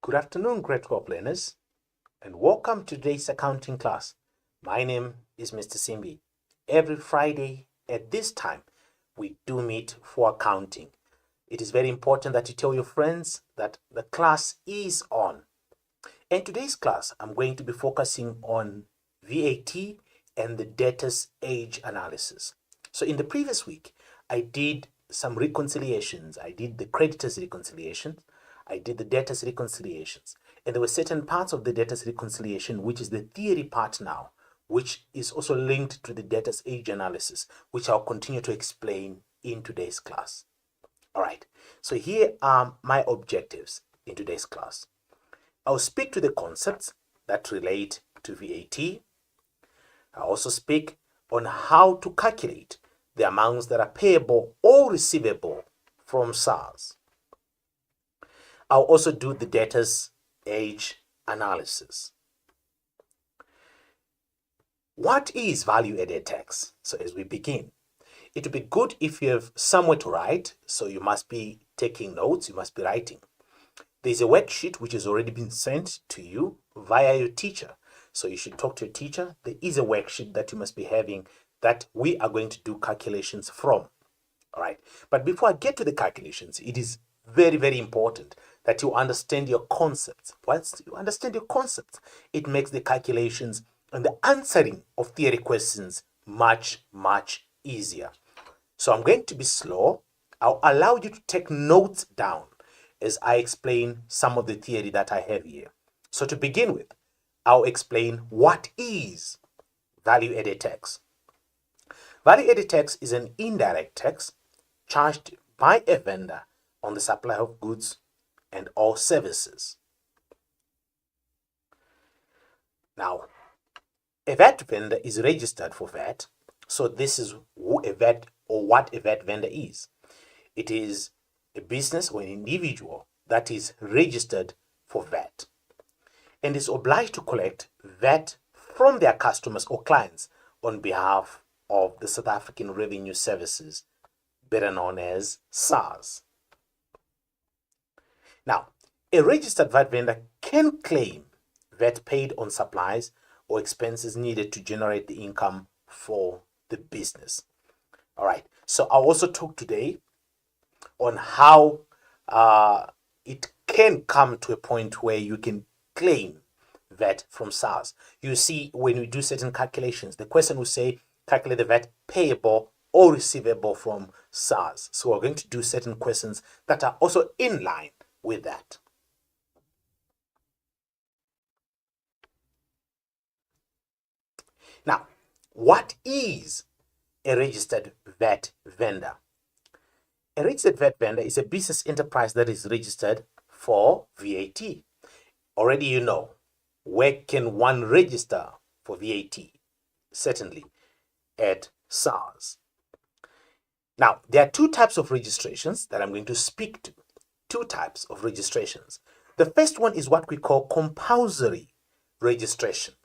Good afternoon, grade 12 learners, and welcome to today's accounting class. My name is Mr. Simbi. Every Friday at this time, we do meet for accounting. It is very important that you tell your friends that the class is on. In today's class, I'm going to be focusing on VAT and the debtors age analysis. So in the previous week, I did some reconciliations. I did the creditors reconciliations. I did the debtors reconciliations. And there were certain parts of the debtors reconciliation, which is the theory part now, which is also linked to the debtors age analysis, which I'll continue to explain in today's class. All right, so here are my objectives in today's class. I'll speak to the concepts that relate to VAT. I'll also speak on how to calculate the amounts that are payable or receivable from SARS. I'll also do the debtors age analysis. What is value-added tax? So as we begin, it would be good if you have somewhere to write, so you must be taking notes, you must be writing. There's a worksheet which has already been sent to you via your teacher. So you should talk to your teacher. There is a worksheet that you must be having that we are going to do calculations from. All right. But before I get to the calculations, it is very, very important that you understand your concepts. Once you understand your concepts, it makes the calculations and the answering of theory questions much, much easier. So I'm going to be slow. I'll allow you to take notes down as I explain some of the theory that I have here. So to begin with, I'll explain what is value-added tax. Value-added tax is an indirect tax charged by a vendor on the supply of goods and all services. Now, a VAT vendor is registered for VAT. So this is who a VAT or what a VAT vendor is. It is a business or an individual that is registered for VAT and is obliged to collect VAT from their customers or clients on behalf of the South African Revenue Services, better known as SARS. Now, a registered VAT vendor can claim VAT paid on supplies or expenses needed to generate the income for the business. All right, so I'll also talk today on how it can come to a point where you can claim VAT from SARS. You see, when we do certain calculations, the question will say, calculate the VAT payable or receivable from SARS. So we're going to do certain questions that are also in line with that. Now, what is a registered VAT vendor? A registered VAT vendor is a business enterprise that is registered for VAT. Already you know, where can one register for VAT? Certainly at SARS. Now, there are two types of registrations that I'm going to speak to. Two types of registrations. The first one is what we call compulsory registration.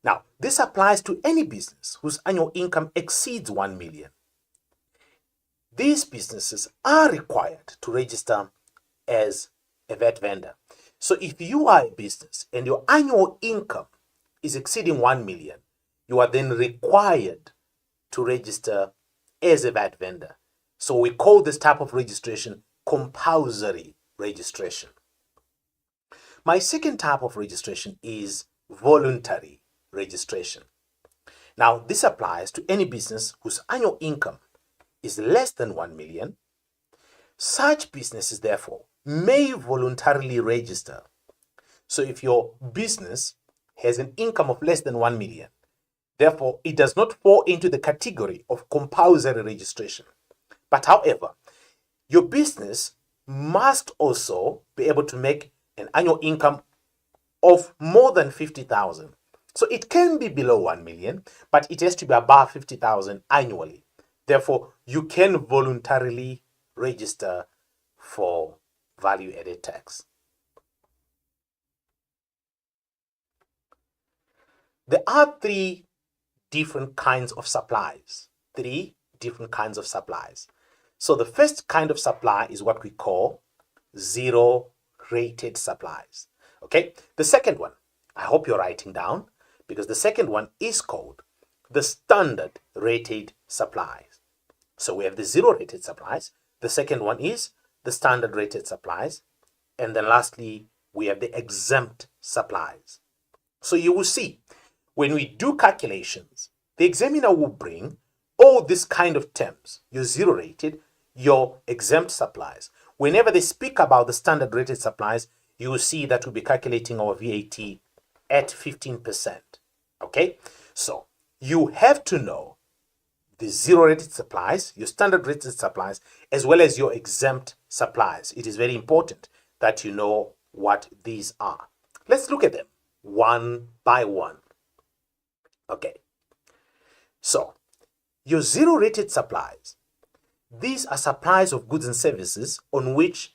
Now, this applies to any business whose annual income exceeds 1 million. These businesses are required to register as a VAT vendor. So if you are a business and your annual income is exceeding 1 million, you are then required to register as a VAT vendor. So we call this type of registration compulsory registration. My second type of registration is voluntary registration. Now, this applies to any business whose annual income is less than 1 million. Such businesses, therefore, may voluntarily register. So if your business has an income of less than 1 million, therefore, it does not fall into the category of compulsory registration. But however, your business must also be able to make an annual income of more than 50,000. So it can be below 1 million, but it has to be above 50,000 annually. Therefore, you can voluntarily register for value-added tax. There are three different kinds of supplies. Three different kinds of supplies. So the first kind of supply is what we call zero rated supplies. Okay, the second one, I hope you're writing down, because the second one is called the standard rated supplies. So we have the zero rated supplies. The second one is the standard rated supplies. And then lastly, we have the exempt supplies. So you will see, when we do calculations, the examiner will bring all these kind of terms, your zero rated, your exempt supplies. Whenever they speak about the standard rated supplies, you will see that we'll be calculating our VAT at 15%. Okay, so you have to know the zero rated supplies, your standard rated supplies, as well as your exempt supplies. It is very important that you know what these are. Let's look at them one by one. Okay, so your zero rated supplies, these are supplies of goods and services on which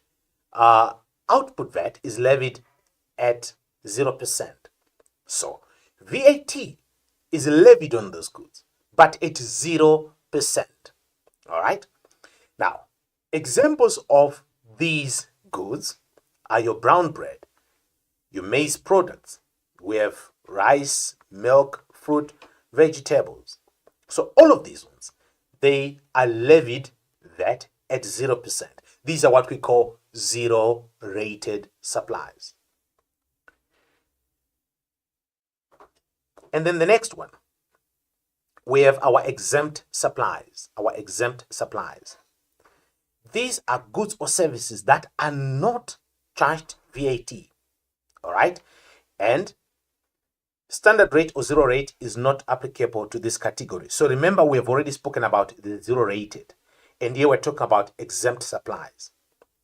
output VAT is levied at 0%. So VAT is levied on those goods, but at 0%. All right. Now, examples of these goods are your brown bread, your maize products. We have rice, milk, fruit, vegetables. So all of these ones, they are levied VAT at 0%. These are what we call zero rated supplies. And then the next one, we have our exempt supplies. Our exempt supplies. These are goods or services that are not charged VAT. All right. And standard rate or zero rate is not applicable to this category. So remember, we have already spoken about the zero rated. And here we're talking about exempt supplies.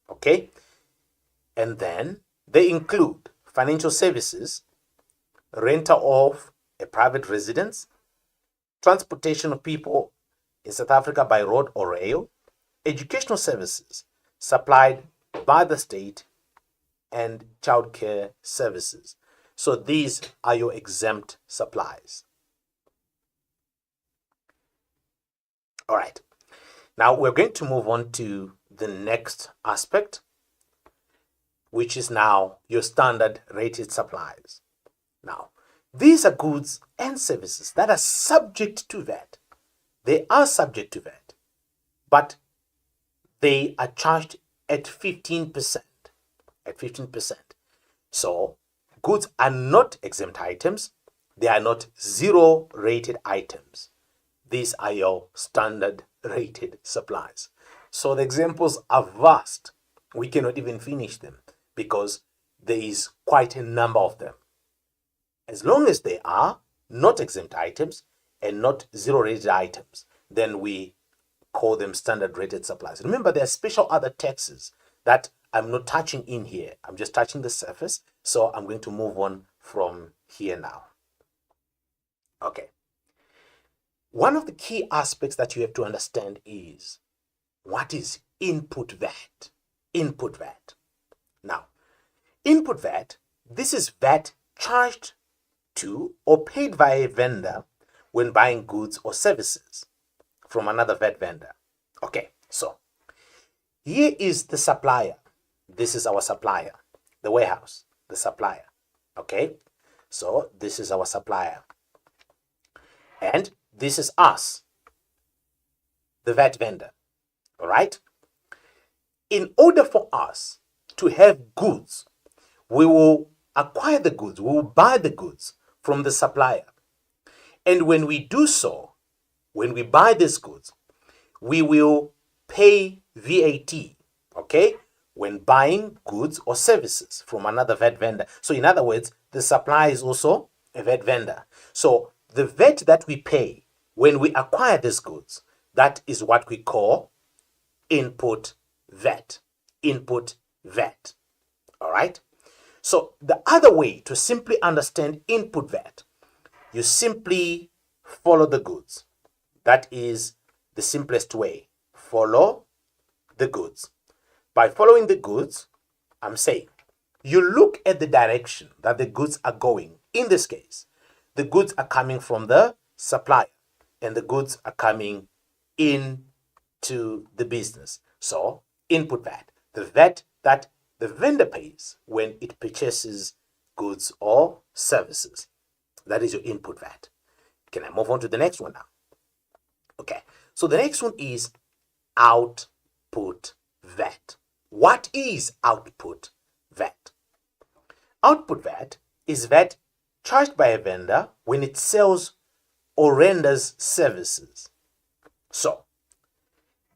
Okay. And then they include financial services, rental of a private residence, transportation of people in South Africa by road or rail, educational services supplied by the state, and childcare services. So these are your exempt supplies. All right. Now we're going to move on to the next aspect, which is now your standard rated supplies. Now, these are goods and services that are subject to VAT. They are subject to VAT, but they are charged at 15%. At 15%. So, goods are not exempt items. They are not zero rated items. These are your standard rated supplies. So the examples are vast. We cannot even finish them because there is quite a number of them. As long as they are not exempt items and not zero rated items, then we call them standard rated supplies. Remember, there are special other taxes that I'm not touching in here. I'm just touching the surface. So I'm going to move on from here now. Okay. One of the key aspects that you have to understand is what is input VAT? Input VAT. Now, input VAT, this is VAT charged to or paid by a vendor when buying goods or services from another VAT vendor. Okay, so here is the supplier. This is our supplier, the warehouse, the supplier. Okay, so this is our supplier. And this is us, the VAT vendor. All right. In order for us to have goods, we will acquire the goods, we will buy the goods from the supplier. And when we do so, when we buy these goods, we will pay VAT, okay, when buying goods or services from another VAT vendor. So in other words, the supplier is also a VAT vendor. So the VAT that we pay when we acquire these goods, that is what we call input VAT. Input VAT. All right? So the other way to simply understand input VAT, you simply follow the goods. That is the simplest way. Follow the goods. By following the goods, I'm saying you look at the direction that the goods are going. In this case, the goods are coming from the supplier and the goods are coming into the business. So, input VAT, the VAT that the vendor pays when it purchases goods or services. That is your input VAT. Can I move on to the next one now? Okay, so the next one is output VAT. What is output VAT? Output VAT is VAT charged by a vendor when it sells or renders services. So,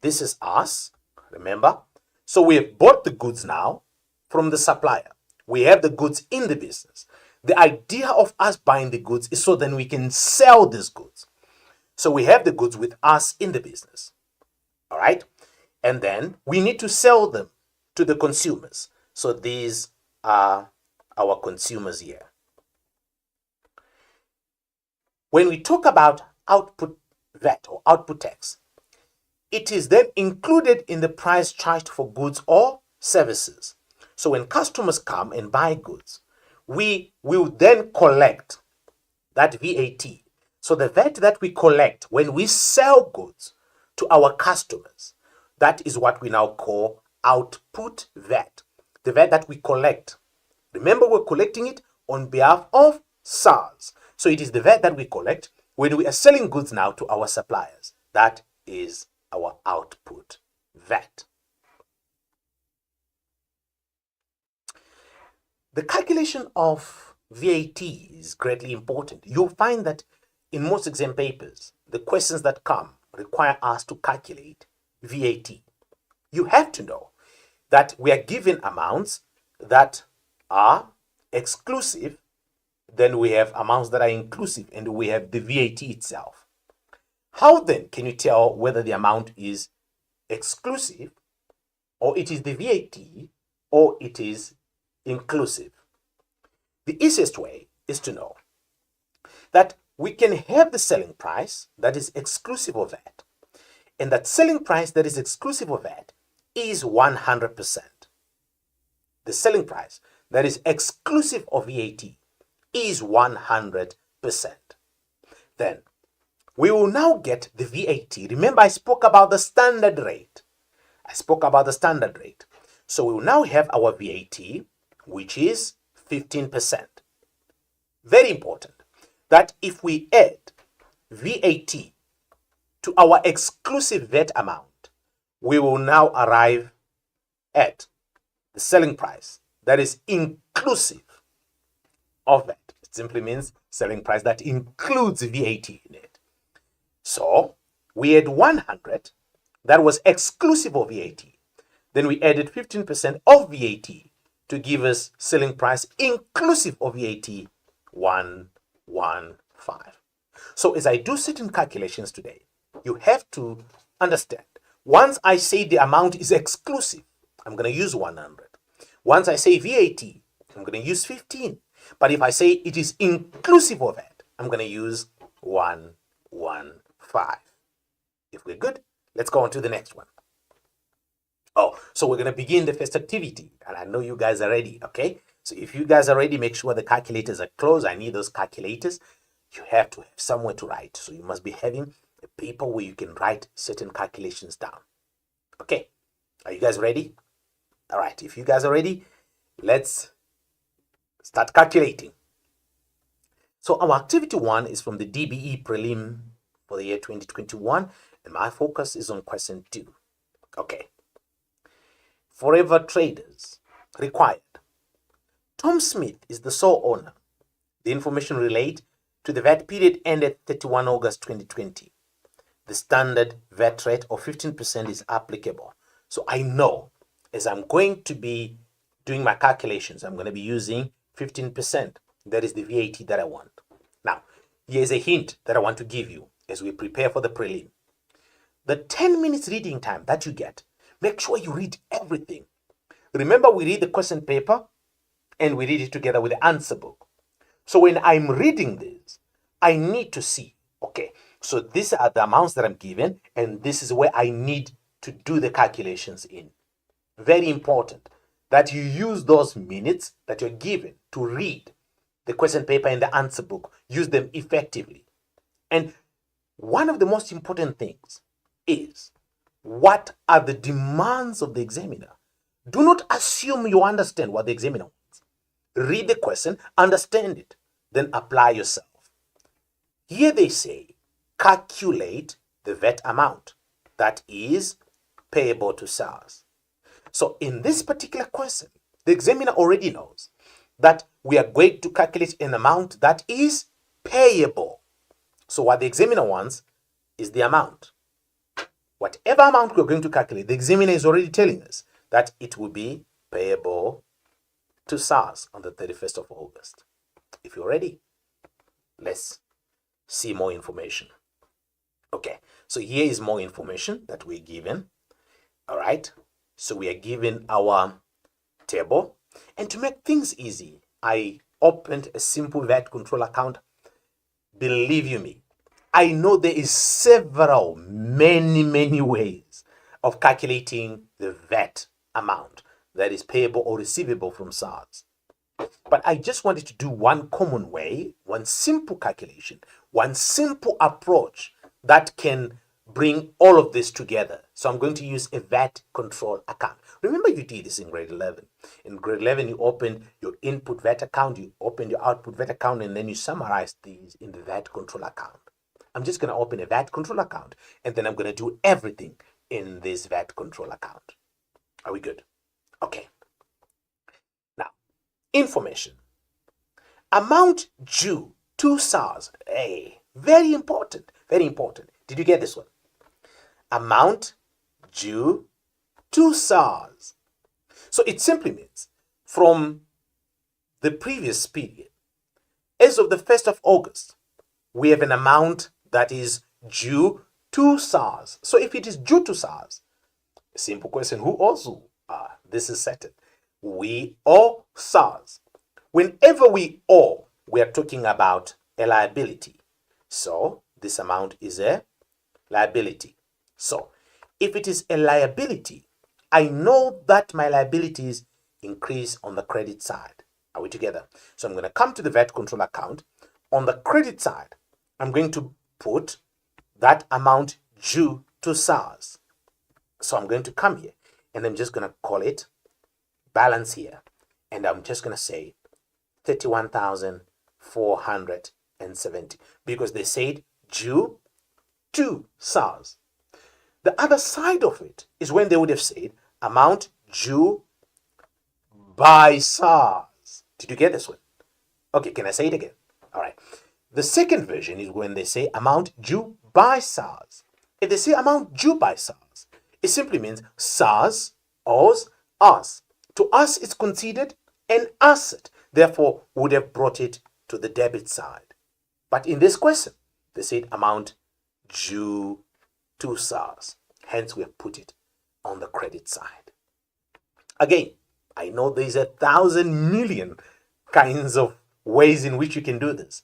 this is us, remember? So we have bought the goods now from the supplier. We have the goods in the business. The idea of us buying the goods is so then we can sell these goods. So we have the goods with us in the business. All right? And then we need to sell them to the consumers. So these are our consumers here. When we talk about output VAT or output tax, it is then included in the price charged for goods or services. So when customers come and buy goods, we will then collect that VAT. So the VAT that we collect when we sell goods to our customers, that is what we now call output VAT. The VAT that we collect. Remember, we're collecting it on behalf of SARS. So it is the VAT that we collect when we are selling goods now to our suppliers. That is our output VAT. The calculation of VAT is greatly important. You'll find that in most exam papers, the questions that come require us to calculate VAT. You have to know that we are given amounts that are exclusive, then we have amounts that are inclusive, and we have the VAT itself. How then can you tell whether the amount is exclusive, or it is the VAT, or it is inclusive? The easiest way is to know that we can have the selling price that is exclusive of VAT, and that selling price that is exclusive of VAT is 100%. The selling price that is exclusive of VAT is 100%. Then we will now get the VAT. Remember, I spoke about the standard rate. So we will now have our VAT, which is 15%. Very important that if we add VAT to our exclusive VAT amount, we will now arrive at the selling price that is inclusive of VAT. It simply means selling price that includes VAT in it. So we had 100 that was exclusive of VAT. Then we added 15% of VAT to give us selling price inclusive of VAT 115. So as I do certain calculations today, you have to understand, once I say the amount is exclusive, I'm going to use 100. Once I say VAT, I'm going to use 15. But if I say it is inclusive of that, I'm going to use 115. If we're good, let's go on to the next one. Oh, so we're going to begin the first activity. And I know you guys are ready, okay? So if you guys are ready, make sure the calculators are closed. I need those calculators. You have to have somewhere to write. So you must be having a paper where you can write certain calculations down. Okay, are you guys ready? All right, if you guys are ready, let's start calculating. So our activity 1 is from the DBE prelim for the year 2021, and my focus is on question 2. Okay. Forever traders required. Tom Smith is the sole owner. The information relate to the VAT period ended 31 August 2020. The standard VAT rate of 15% is applicable. So I know as I'm going to be doing my calculations, I'm going to be using 15%. That is the VAT that I want. Now, here's a hint that I want to give you as we prepare for the prelim. The 10 minutes reading time that you get, make sure you read everything. Remember, we read the question paper and we read it together with the answer book. So when I'm reading this, I need to see, okay, so these are the amounts that I'm given, and this is where I need to do the calculations in. Very important that you use those minutes that you're given to read the question paper and the answer book. Use them effectively. And one of the most important things is, what are the demands of the examiner Do not assume you understand what the examiner wants. Read the question, understand it, then apply yourself. Here they say, calculate the VAT amount that is payable to SARS. So in this particular question, the examiner already knows that we are going to calculate an amount that is payable. So what the examiner wants is the amount. Whatever amount we're going to calculate, the examiner is already telling us that it will be payable to SARS on the 31st of August. If you're ready, let's see more information. Okay, so here is more information that we're given. All right, so we are given our table. And to make things easy, I opened a simple VAT control account. Believe you me, I know there is several, many ways of calculating the VAT amount that is payable or receivable from SARS. But I just wanted to do one common way, one simple calculation, one simple approach that can bring all of this together. So I'm going to use a VAT control account. Remember you did this in grade 11. In grade 11, you opened your input VAT account, you opened your output VAT account, and then you summarized these in the VAT control account. I'm just going to open a VAT control account, and then I'm going to do everything in this VAT control account. Are we good? Okay. Now, information. Amount due to SARS. Hey, very important, very important. Did you get this one? Amount due to SARS. So it simply means from the previous period, as of the 1st of August, we have an amount that is due to SARS. So if it is due to SARS, a simple question, who owes who? This is settled. We owe SARS. Whenever we owe, we are talking about a liability. So this amount is a liability. So if it is a liability, I know that my liabilities increase on the credit side. Are we together? So I'm going to come to the VAT control account. On the credit side, I'm going to put that amount due to SARS. So I'm going to come here and I'm just going to call it balance here. And I'm just going to say 31,470 because they said due to SARS. The other side of it is when they would have said amount due by SARS. Did you get this one? Okay, can I say it again? All right. The second version is when they say amount due by SARS. If they say amount due by SARS, it simply means SARS owes us. To us, it's considered an asset. Therefore, would have brought it to the debit side. But in this question, they said amount due to SARS. Hence, we have put it on the credit side. Again, I know there's 1,000 million kinds of ways in which you can do this.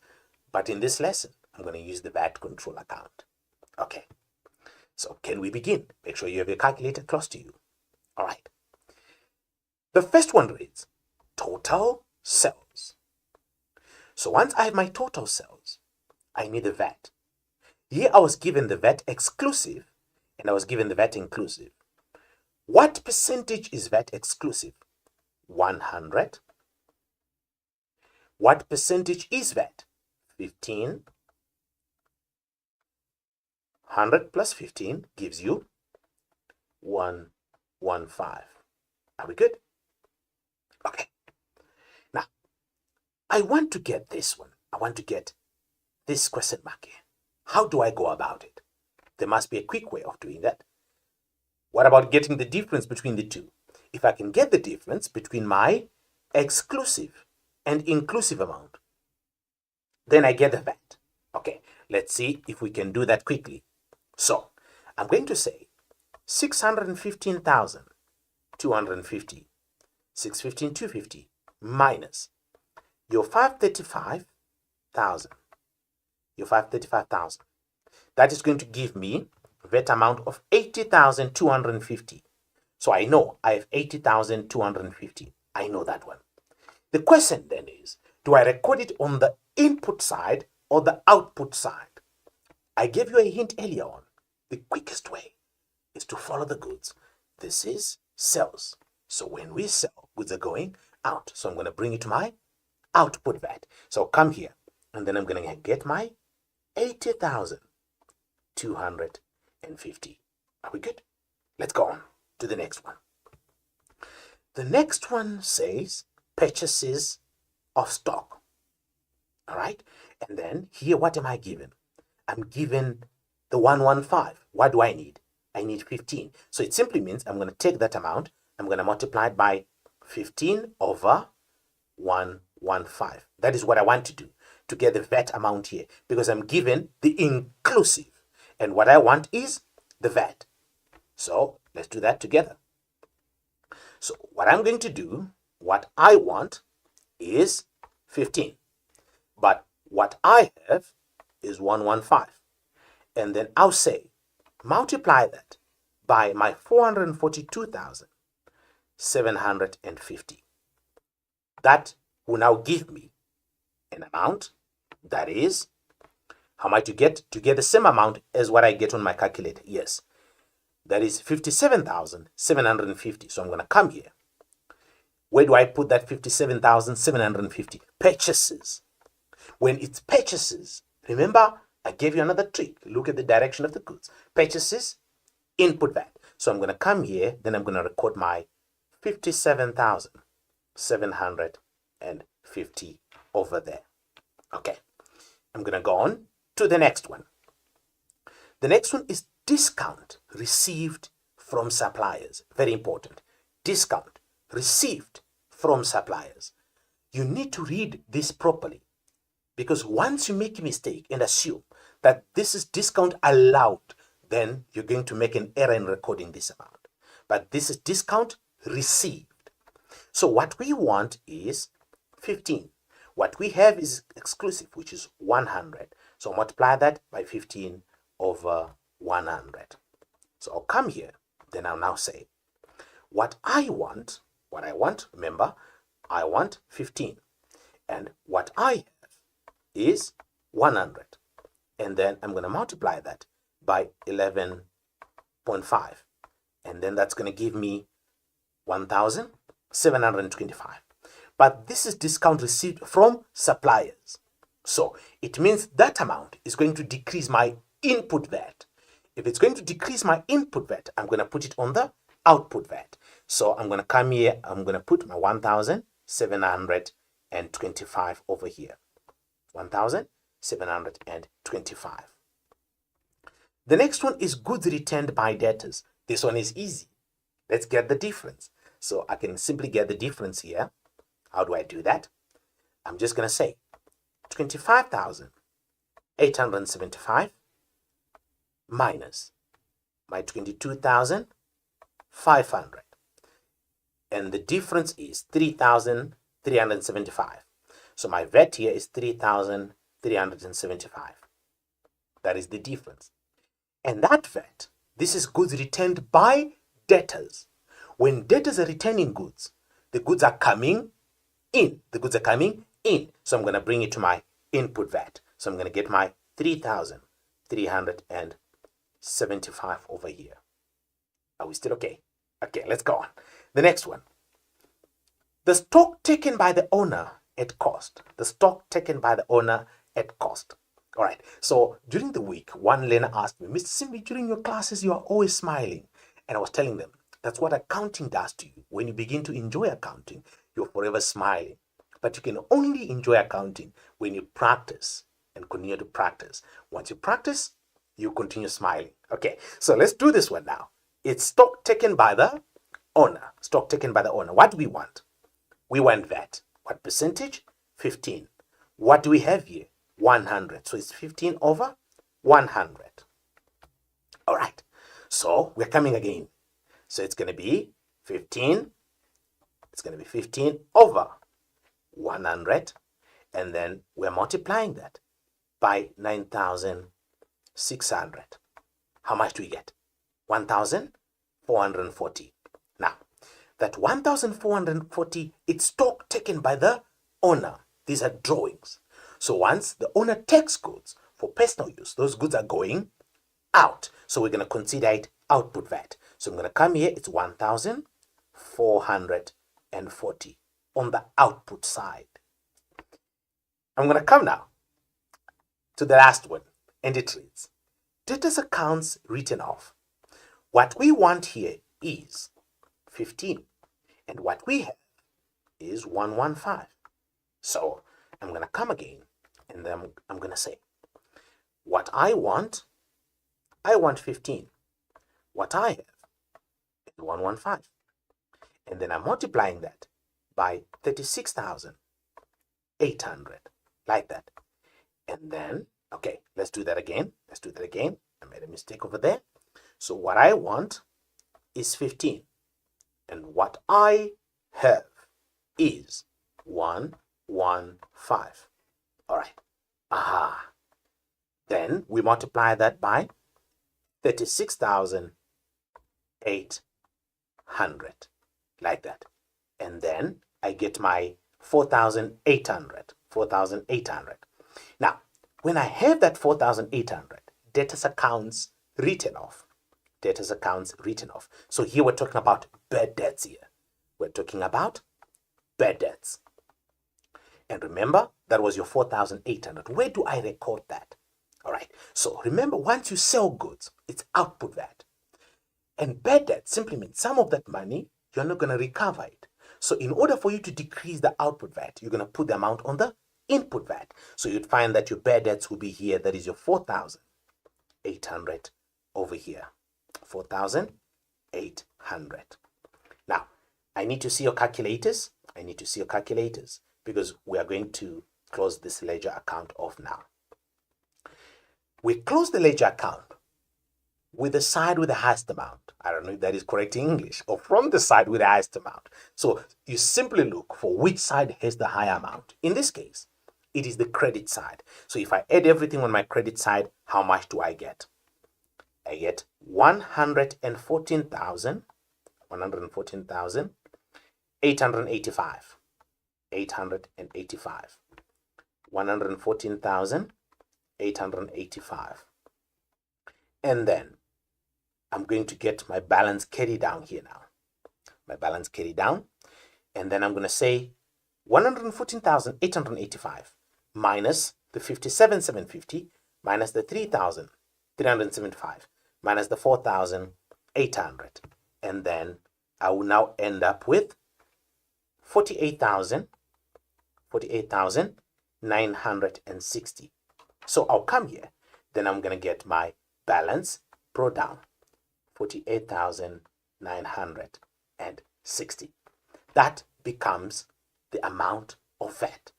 But in this lesson, I'm going to use the VAT control account. Okay. So can we begin? Make sure you have your calculator close to you. All right. The first one reads total sales. So once I have my total sales, I need the VAT. Here I was given the VAT exclusive and I was given the VAT inclusive. What percentage is VAT exclusive? 100. What percentage is VAT? 15. 100 plus 15 gives you 115. Are we good? Okay. Now, I want to get this one. I want to get this question mark here. How do I go about it? There must be a quick way of doing that. What about getting the difference between the two? If I can get the difference between my exclusive and inclusive amount, then I get the VAT. Okay, let's see if we can do that quickly. So, I'm going to say 615,250, 615,250 minus your 535,000. Your 535,000. That is going to give me a VAT amount of 80,250. So I know I have 80,250. I know that one. The question then is, do I record it on the input side or the output side? I gave you a hint earlier on. The quickest way is to follow the goods. This is sales. So when we sell, goods are going out. So I'm going to bring it to my output VAT. So come here, and then I'm going to get my 80,250. Are we good? Let's go on to the next one. The next one says purchases of stock. All right. And then here, what am I given? I'm given the 115. What do I need? I need 15. So it simply means I'm going to take that amount. I'm going to multiply it by 15 over 115. That is what I want to do to get the VAT amount here, because I'm given the inclusive. And what I want is the VAT. So let's do that together. So what I'm going to do, what I want is 15. But what I have is 115. And then I'll say, multiply that by my 442,750. That will now give me an amount that is, how am I to get the same amount as what I get on my calculator? Yes, that is 57,750. So I'm going to come here. Where do I put that 57,750? Purchases. When it's purchases, remember, I gave you another trick. Look at the direction of the goods. Purchases, input VAT. So I'm going to come here, then I'm going to record my 57,750 over there. Okay. I'm going to go on to the next one. The next one is discount received from suppliers. Very important. Discount received from suppliers. You need to read this properly, because once you make a mistake and assume that this is discount allowed, then you're going to make an error in recording this amount. But this is discount received. So what we want is 15. What we have is exclusive, which is 100. So multiply that by 15 over 100. So I'll come here, then I'll now say, what I want, remember, I want 15. And what I have is 100. And then I'm going to multiply that by 11.5. And then that's going to give me 1,725. But this is discount received from suppliers. So it means that amount is going to decrease my input VAT. If it's going to decrease my input VAT, I'm going to put it on the output VAT. So I'm going to come here, I'm going to put my 1,725 over here. 1,725. The next one is goods returned by debtors. This one is easy. Let's get the difference. So I can simply get the difference here. How do I do that? I'm just going to say 25,875 minus my 22,500. And the difference is 3,375. So my VAT here is 3,375. That is the difference. And that VAT, this is goods returned by debtors. When debtors are returning goods, the goods are coming in. So I'm going to bring it to my input VAT. So I'm going to get my 3,375 over here. Are we still okay? Okay, let's go on. The next one. The stock taken by the owner at cost. The stock taken by the owner at cost. All right. So during the week, one learner asked me, Mr. Simbi, during your classes, you are always smiling. And I was telling them, that's what accounting does to you. When you begin to enjoy accounting, you're forever smiling. But you can only enjoy accounting when you practice and continue to practice. Once you practice, you continue smiling. Okay, so let's do this one now. It's stock taken by the owner. Stock taken by the owner. What do we want? We want VAT. What percentage? 15. What do we have here? 100. So it's 15 over 100. All right. So we're coming again. So it's going to be 15. It's going to be 15 over 100. And then we're multiplying that by 9,600. How much do we get? 1,440. Now, that 1,440, it's stock taken by the owner. These are drawings. So once the owner takes goods for personal use, those goods are going out. So we're going to consider it output VAT. So I'm going to come here, it's 1,440 440 on the output side. I'm going to come now to the last one, and it reads, debtors accounts written off. What we want here is 15, and what we have is 115. So I'm going to come again, and then I'm going to say, what I want 15. What I have is 115. And then I'm multiplying that by 36,800, like that. And then, okay, let's do that again. I made a mistake over there. So what I want is 15. And what I have is 115. All right. Aha. Then we multiply that by 36,800, like that. And then I get my 4,800. Now, when I have that 4,800, debtors accounts written off. So here we're talking about bad debts here. We're talking about bad debts. And remember, that was your 4,800. Where do I record that? All right. So remember, once you sell goods, it's output VAT. And bad debt simply means some of that money, you're not going to recover it. So in order for you to decrease the output VAT, you're going to put the amount on the input VAT. So you'd find that your bad debts will be here. That is your 4,800 over here. 4,800. Now, I need to see your calculators. Because we are going to close this ledger account off now. We close the ledger account with the side with the highest amount. I don't know if that is correct in English, or from the side with the highest amount. So you simply look for which side has the higher amount. In this case, it is the credit side. So if I add everything on my credit side, how much do I get? I get 114,885. 114,885. And then I'm going to get my balance carry down here now. And then I'm going to say 114,885 minus the 57,750 minus the 3,375 minus the 4,800. And then I will now end up with 48,960. So I'll come here, then I'm going to get my balance brought down, 48,960. That becomes the amount of VAT.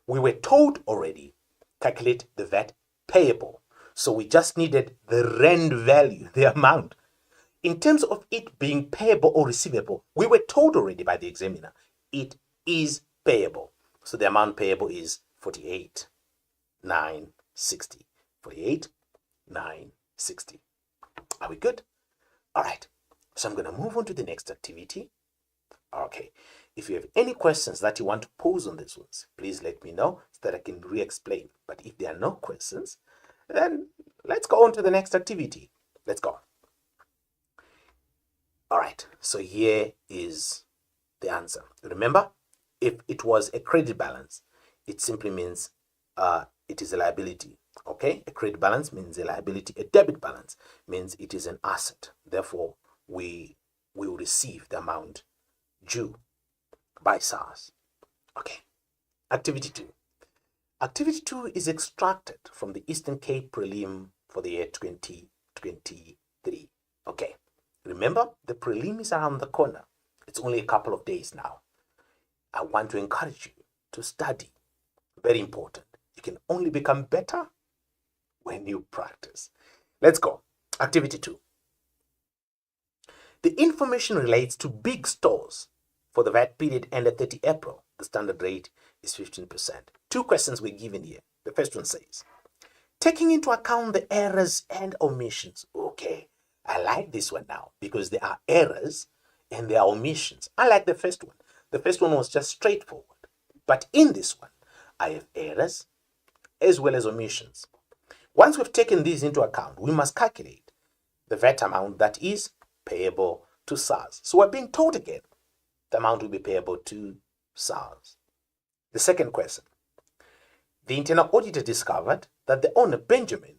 We were told already, calculate the VAT payable. So we just needed the rand value, the amount. In terms of it being payable or receivable, we were told already by the examiner, it is payable. So the amount payable is 48,960. 48,960. Are we good? All right. So I'm going to move on to the next activity. Okay. If you have any questions that you want to pose on these ones, please let me know so that I can re-explain. But if there are no questions, then let's go on to the next activity. Let's go. All right. So here is the answer. Remember, if it was a credit balance, it simply means it is a liability. Okay, a credit balance means a liability. A debit balance means it is an asset. Therefore, we will receive the amount due by SARS. Okay, activity 2. Activity 2 is extracted from the Eastern Cape prelim for the year 2023. Okay, remember, the prelim is around the corner. It's only a couple of days now. I want to encourage you to study. Very important. You can only become better when you practice. Let's go. Activity 2. The information relates to big stores. For the VAT period ended 30 April, the standard rate is 15%. 2 questions were given here. The first one says, taking into account the errors and omissions. Okay, I like this one now because there are errors and there are omissions. I like the first one. The first one was just straightforward. But in this one, I have errors as well as omissions. Once we've taken these into account, we must calculate the VAT amount that is payable to SARS. So we're being told again, the amount will be payable to SARS. The second question. The internal auditor discovered that the owner, Benjamin,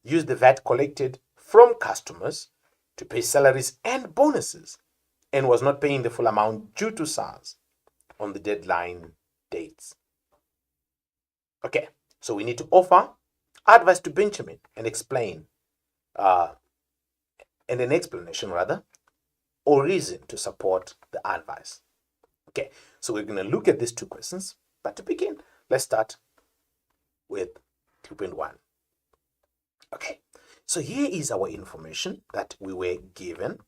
used the VAT collected from customers to pay salaries and bonuses and was not paying the full amount due to SARS on the deadline dates. Okay, so we need to offer advice to Benjamin and explain, and an explanation rather, or reason to support the advice. Okay, so we're going to look at these two questions, but to begin, let's start with 2.1. Okay, so here is our information that we were given,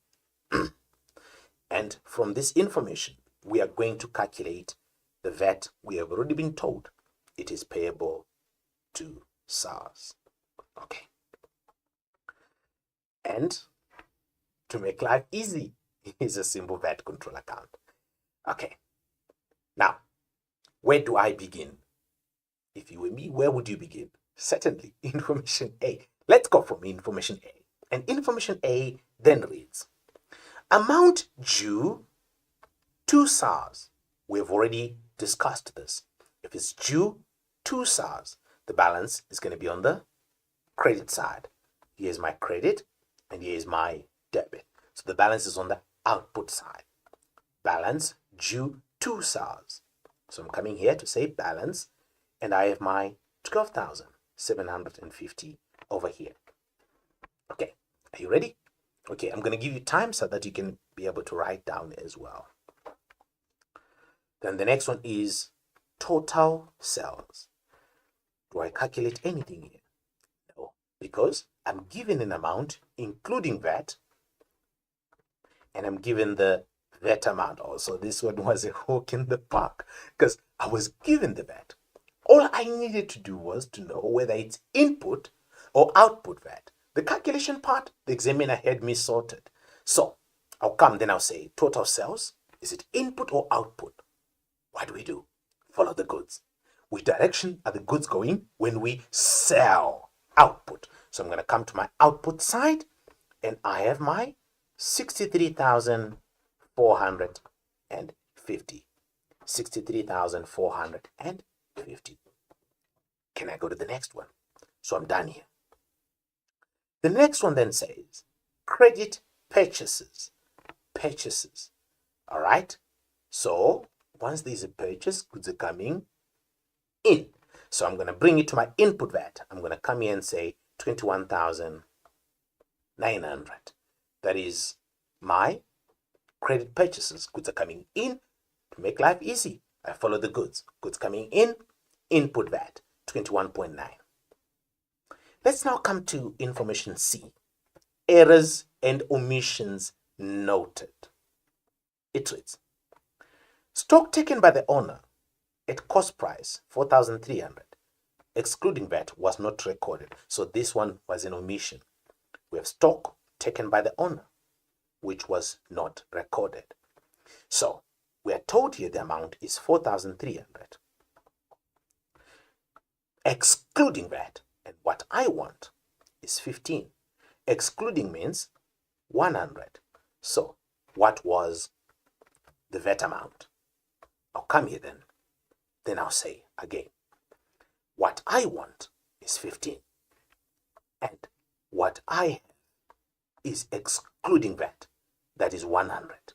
and from this information, we are going to calculate the VAT. We have already been told it is payable to SARS. Okay, and to make life easy, is a simple VAT control account. Okay, now, where do I begin? If you were me, where would you begin? Certainly, information A. Let's go from information A. And information A then reads, amount due to SARS. We've already discussed this. If it's due to SARS, the balance is going to be on the credit side. Here's my credit, and here's my debit. So the balance is on the output side. Balance due to SARS. So I'm coming here to say balance, and I have my 12,750 over here. Okay, are you ready? Okay, I'm going to give you time so that you can be able to write down as well. Then the next one is total sales. Do I calculate anything here? No, because I'm given an amount including VAT, and I'm given the VAT amount also. This one was a hook in the park because I was given the VAT. All I needed to do was to know whether it's input or output VAT. The calculation part, the examiner had me sorted. So I'll come, then I'll say total sales. Is it input or output? What do we do? Follow the goods. Which direction are the goods going when we sell? Output. So I'm going to come to my output side, and I have my 63,450. 63,450. Can I go to the next one? So I'm done here. The next one then says credit purchases. Purchases. All right. So once there's a purchase, goods are coming in. So I'm going to bring it to my input VAT. I'm going to come here and say 21,900. That is my credit purchases. Goods are coming in. To make life easy, I follow the goods. Goods coming in, input VAT, 21.9. Let's now come to information C. Errors and omissions noted. It reads, stock taken by the owner at cost price 4,300, excluding VAT, was not recorded. So this one was an omission. We have stock taken by the owner, which was not recorded. So we are told here the amount is 4,300, excluding VAT. And what I want is 15. Excluding means 100. So what was the VAT amount? I'll come here then. Then I'll say again, what I want is 15. And what I have is excluding VAT. That is 100.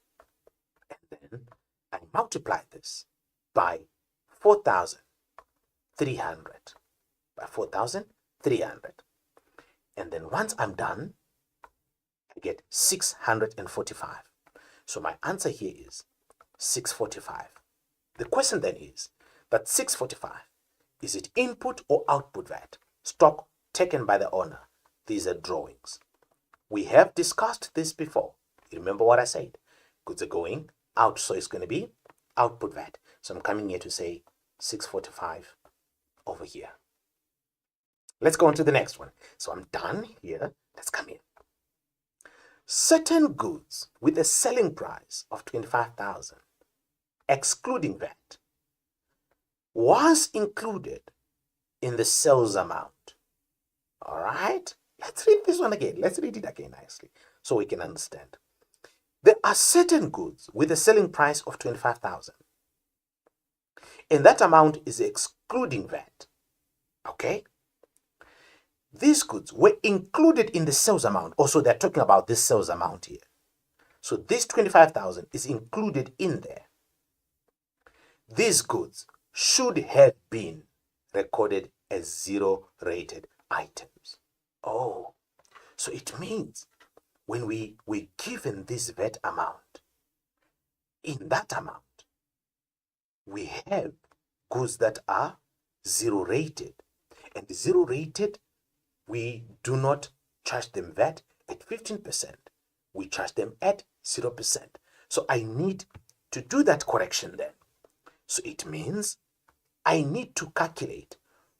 And then I multiply this by 4,300. By 4,300. And then once I'm done, I get 645. So my answer here is 645. The question then is that 645, is it input or output VAT? Stock taken by the owner. These are drawings. We have discussed this before. You remember what I said? Goods are going out, so it's going to be output VAT. So I'm coming here to say 645 over here. Let's go on to the next one. So I'm done here. Let's come in. Certain goods with a selling price of 25,000, excluding VAT, was included in the sales amount. All right. Let's read this one again. Let's read it again nicely so we can understand. There are certain goods with a selling price of 25,000. And that amount is excluding VAT. Okay? These goods were included in the sales amount. Also, they're talking about this sales amount here. So this 25,000 is included in there. These goods should have been recorded as zero-rated items. Oh, so it means when we're given this VAT amount, in that amount, we have goods that are zero-rated. And zero-rated, we do not charge them VAT at 15%. We charge them at 0%. So I need to do that correction then. So it means I need to calculate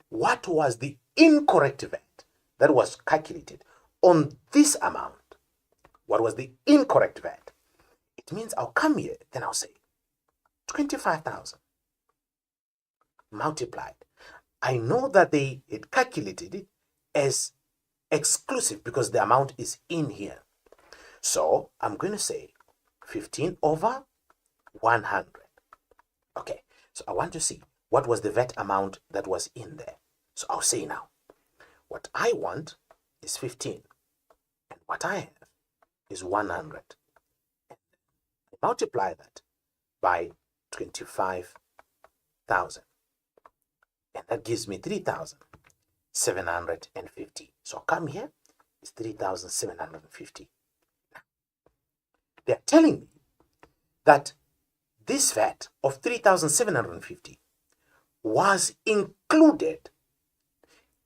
what was the incorrect VAT that was calculated on this amount. What was the incorrect VAT? It means I'll come here, then I'll say 25,000 multiplied. I know that they had calculated it as exclusive because the amount is in here. So I'm going to say 15 over 100. Okay, so I want to see what was the VAT amount that was in there. So I'll say now, what I want is 15, and what I have is 100. And I multiply that by 25,000, and that gives me 3,750. So I'll come here, it's 3,750. They're telling me that this VAT of 3,750 was included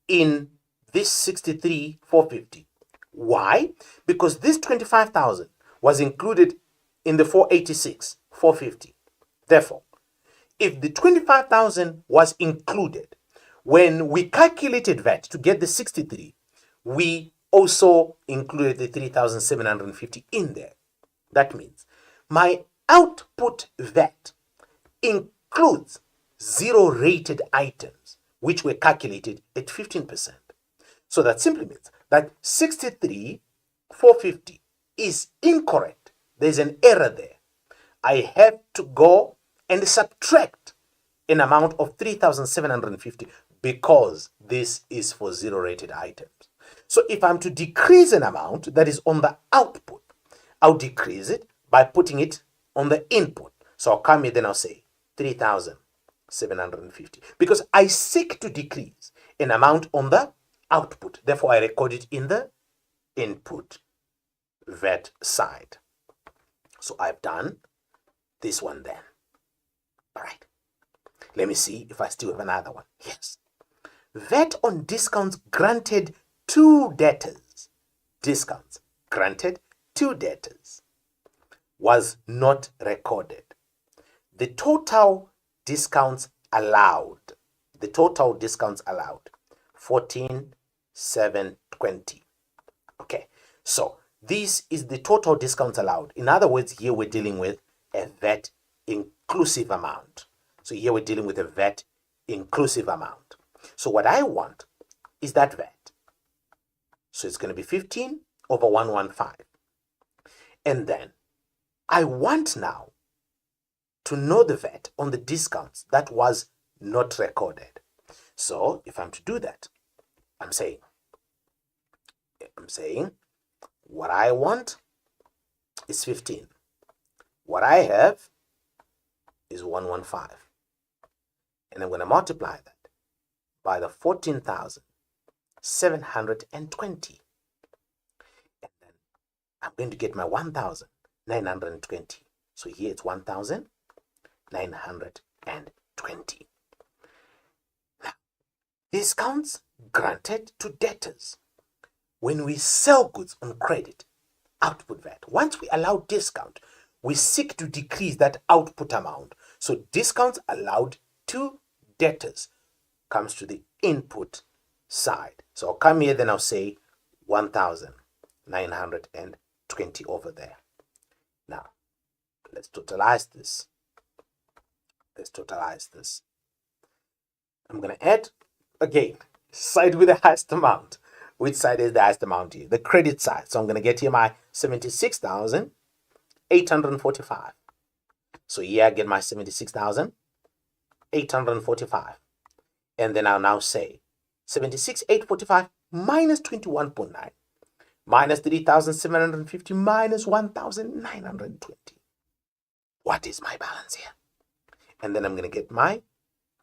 in this 63,450. Why? Because this 25,000 was included in the 486,450. Therefore, if the 25,000 was included, when we calculated VAT to get the 63, we also included the 3,750 in there. That means my output VAT includes zero-rated items, which were calculated at 15%. So that simply means that 63,450 is incorrect. There's an error there. I have to go and subtract an amount of 3,750 because this is for zero-rated items. So if I'm to decrease an amount that is on the output, I'll decrease it by putting it on the input. So I'll come here, then I'll say 3,750 because I seek to decrease an amount on the output. Therefore, I record it in the input VAT side. So I've done this one then. All right. Let me see if I still have another one. Yes. VAT on discounts granted to debtors. Discounts granted to debtors was not recorded. The total discounts allowed, 14,720. Okay, so this is the total discounts allowed. In other words, here we're dealing with a VAT inclusive amount. So here we're dealing with a VAT inclusive amount. So what I want is that VAT. So it's going to be 15 over 115. And then I want now to know the VAT on the discounts that was not recorded. So if I'm to do that, I'm saying what I want is 15. What I have is 115. And I'm going to multiply that by the 14,720. And then I'm going to get my 1,920. So here it's 1,920. Now, discounts granted to debtors. When we sell goods on credit, output VAT. Once we allow discount, we seek to decrease that output amount. So discounts allowed to debtors comes to the input side. So I'll come here, then I'll say 1,920 over there. Now, let's totalize this. I'm going to add, again, side with the highest amount. Which side is the highest amount here? The credit side. So I'm going to get here my 76,000 845. So here I get my 76,845. And then I'll now say 76,845 minus 21.9 minus 3,750 minus 1,920. What is my balance here? And then I'm going to get my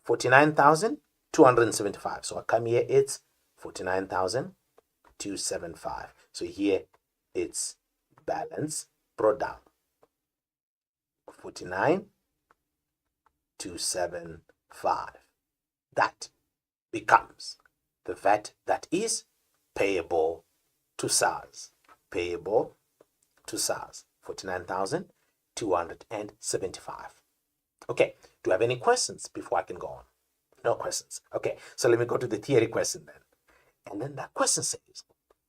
49,275. So I come here, it's 49,275. So here it's balance brought down. 49,275. That becomes the VAT that is payable to SARS. Payable to SARS. 49,275. Okay, do you have any questions before I can go on? No questions. Okay, so let me go to the theory question then. And then that question says,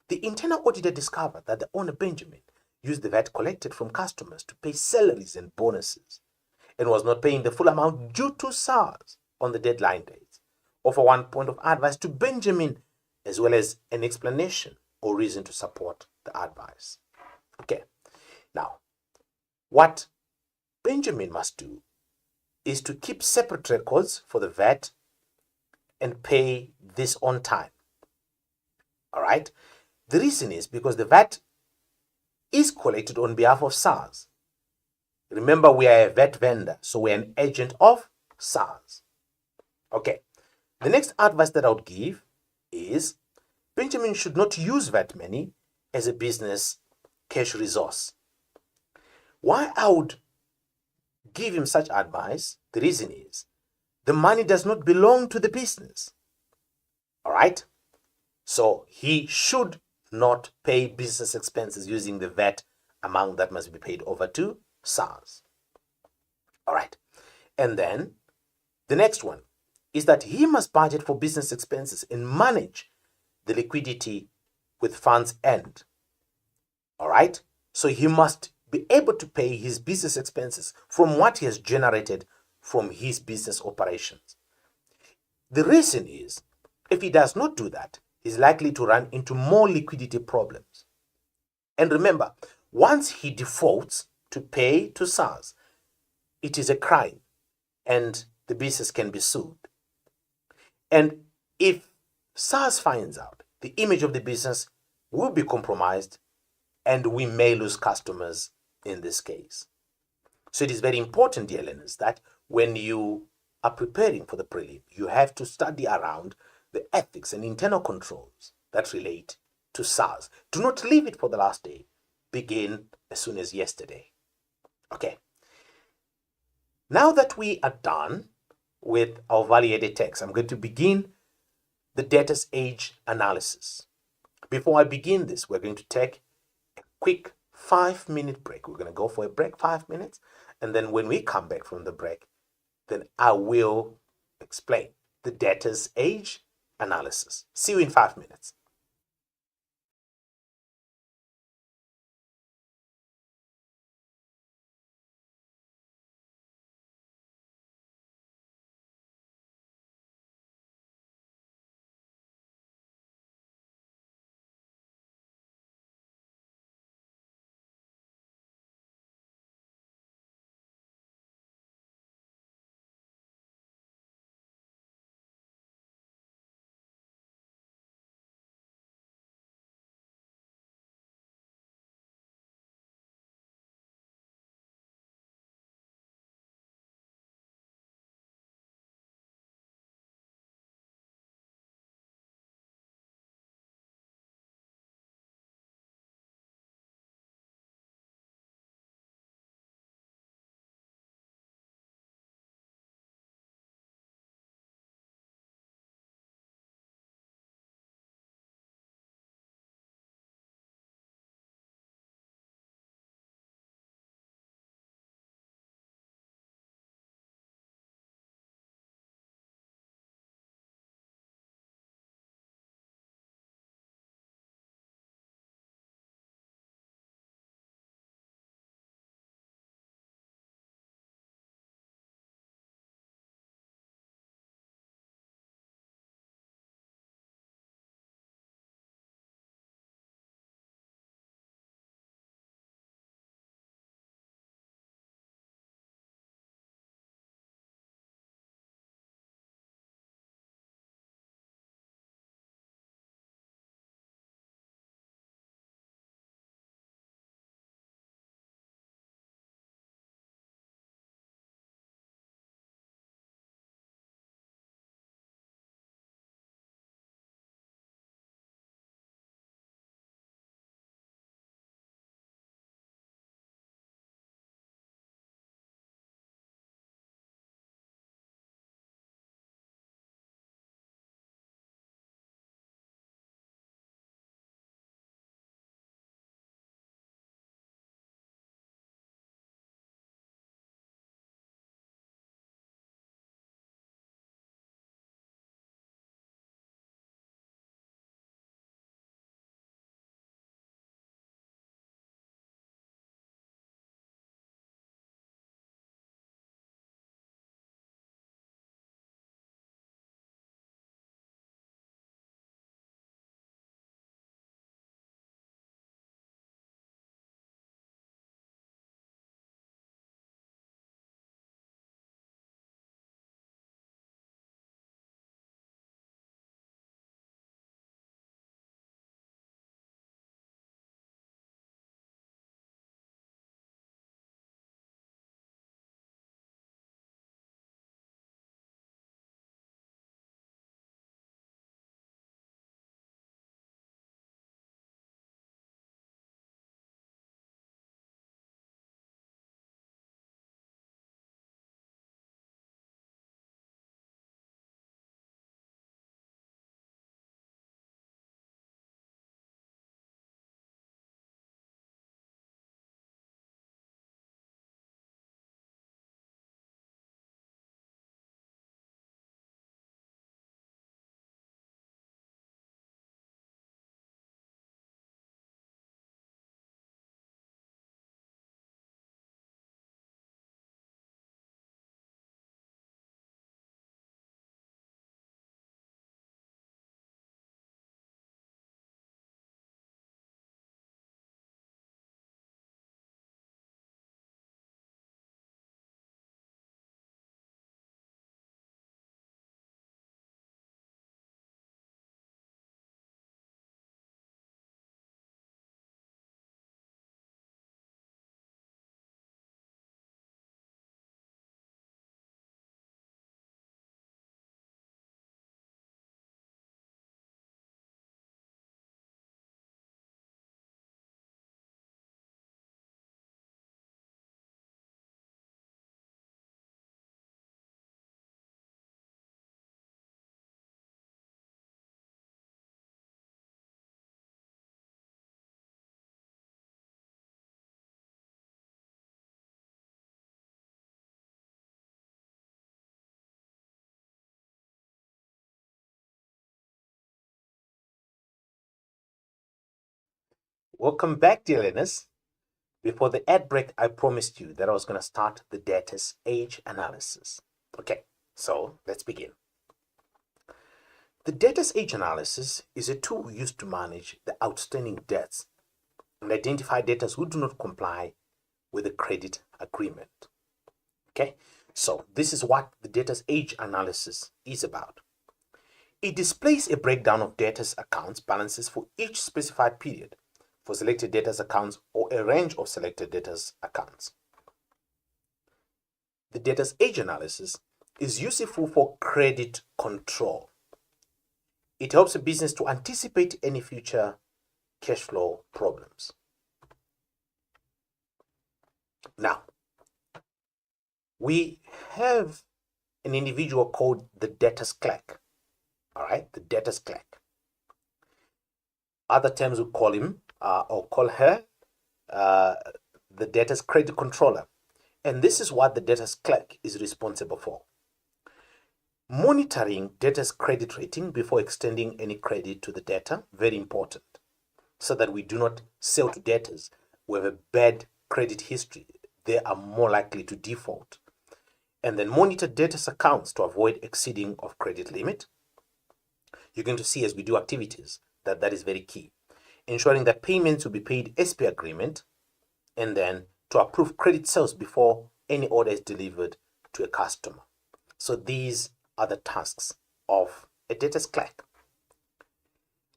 the internal auditor discovered that the owner Benjamin used the VAT collected from customers to pay salaries and bonuses and was not paying the full amount due to SARS on the deadline dates. Offer one point of advice to Benjamin as well as an explanation or reason to support the advice. Okay, now what Benjamin must do is to keep separate records for the VAT and pay this on time. All right, the reason is because the VAT is collected on behalf of SARS. Remember, we are a VAT vendor, so we're an agent of SARS. Okay, the next advice that I would give is Benjamin should not use VAT money as a business cash resource. Why I would give him such advice, the reason is the money does not belong to the business. All right, so he should not pay business expenses using the VAT amount that must be paid over to SARS. All right, and then the next one is that he must budget for business expenses and manage the liquidity with funds end. All right, so he must be able to pay his business expenses from what he has generated from his business operations. The reason is, if he does not do that, he's likely to run into more liquidity problems. And remember, once he defaults to pay to SARS, it is a crime and the business can be sued. And if SARS finds out, the image of the business will be compromised and we may lose customers in this case. So it is very important, dear learners, that when you are preparing for the prelim, you have to study around the ethics and internal controls that relate to SARS. Do not leave it for the last day. Begin as soon as yesterday. Okay. Now that we are done with our value-added tax, I'm going to begin the debtor's age analysis. Before I begin this, we're going to take a quick 5-minute break. We're going to go for a break, 5 minutes. And then when we come back from the break, then I will explain the debtor's age analysis. See you in 5 minutes. Welcome back, dear learners. Before the ad break, I promised you that I was going to start the debtor's age analysis. Okay, so let's begin. The debtor's age analysis is a tool used to manage the outstanding debts and identify debtors who do not comply with the credit agreement. Okay, so this is what the debtor's age analysis is about. It displays a breakdown of debtors' accounts balances for each specified period for selected debtors' accounts or a range of selected debtors' accounts. The debtor's age analysis is useful for credit control. It helps a business to anticipate any future cash flow problems. Now, we have an individual called the debtor's clerk. All right, the debtor's clerk. Other terms we call him or call her the debtor's credit controller. And this is what the debtor's clerk is responsible for. Monitoring debtor's credit rating before extending any credit to the debtor, very important, so that we do not sell to debtors who have a bad credit history. They are more likely to default. And then monitor debtors' accounts to avoid exceeding of credit limit. You're going to see as we do activities that is very key. Ensuring that payments will be paid as per agreement, and then to approve credit sales before any order is delivered to a customer. So these are the tasks of a debtor's clerk.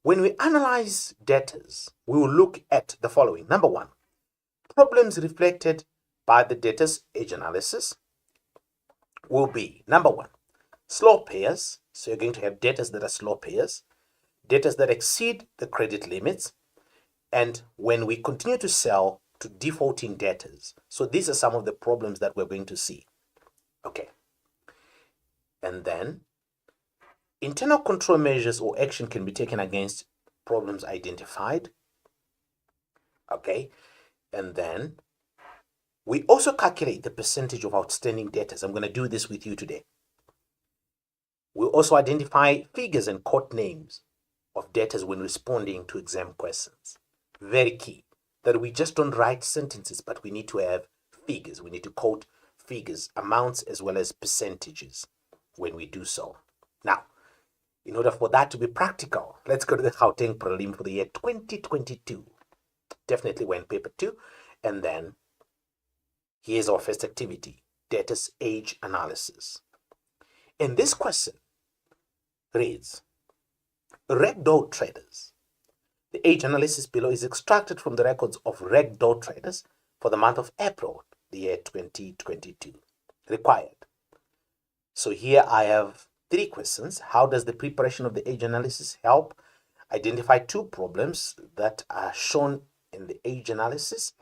When we analyze debtors, we will look at the following. Number one, problems reflected by the debtor's age analysis will be, number one, slow payers. So you're going to have debtors that are slow payers, debtors that exceed the credit limits, and when we continue to sell to defaulting debtors. So these are some of the problems that we're going to see. Okay. And then internal control measures or action can be taken against problems identified. Okay. And then we also calculate the percentage of outstanding debtors. I'm going to do this with you today. We'll also identify figures and court names of debtors when responding to exam questions. Very key that we just don't write sentences, but we need to have figures. We need to quote figures, amounts, as well as percentages when we do so. Now, in order for that to be practical, let's go to the Gauteng prelim for the year 2022. Definitely went paper 2. And then here's our first activity, debtors age analysis. And this question reads, ragdoll traders. The age analysis below is extracted from the records of ragdoll traders for the month of April, the year 2022. Required. So here I have 3 questions. How does the preparation of the age analysis help identify 2 problems that are shown in the age analysis,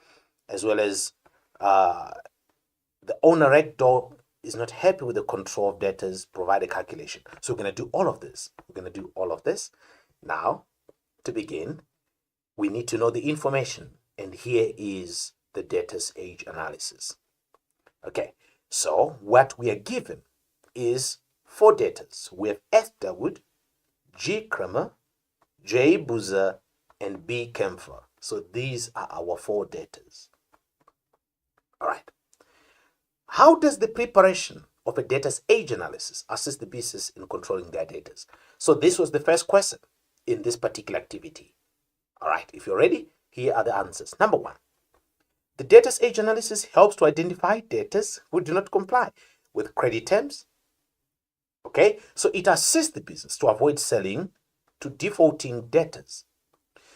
as well as the owner ragdoll is not happy with the control of debtors, provide a calculation. So we're going to do all of this. Now, to begin, we need to know the information. And here is the debtor's age analysis. Okay, so what we are given is 4 debtors. We have F. Dawood, G. Kramer, J. Boozer, and B. Kempfer. So these are our 4 debtors. All right. How does the preparation of a debtor's age analysis assist the business in controlling their debtors? So this was the first question in this particular activity. All right, if you're ready, here are the answers. Number 1, the debtor's age analysis helps to identify debtors who do not comply with credit terms. Okay, so it assists the business to avoid selling to defaulting debtors.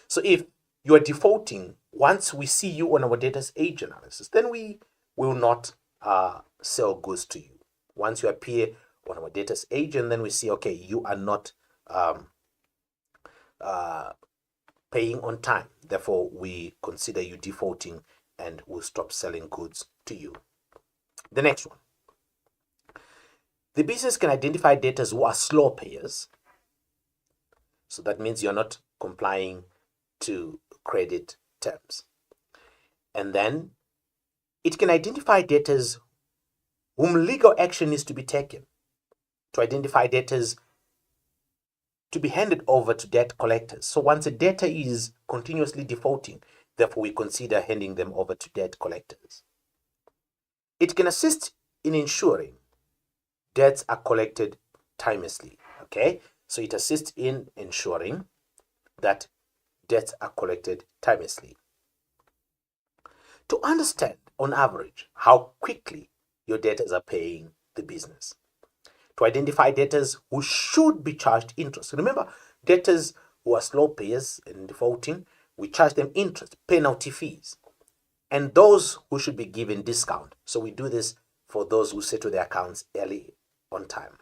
So if you are defaulting, once we see you on our debtor's age analysis, then we will not sell goods to you. Once you appear on our debtor's age, and then we see, okay, you are not paying on time, therefore we consider you defaulting and will stop selling goods to you. The next one, the business can identify debtors who are slow payers. So that means you're not complying to credit terms. And then it can identify debtors whom legal action is to be taken, to identify debtors to be handed over to debt collectors. So once a debtor is continuously defaulting, Therefore, we consider handing them over to debt collectors. It can assist in ensuring debts are collected timelessly. Okay, so it assists in ensuring that debts are collected timelessly. To understand, on average, how quickly your debtors are paying the business. To identify debtors who should be charged interest. Remember, debtors who are slow payers and defaulting, we charge them interest, penalty fees. And those who should be given discount. So we do this for those who settle their accounts early on time.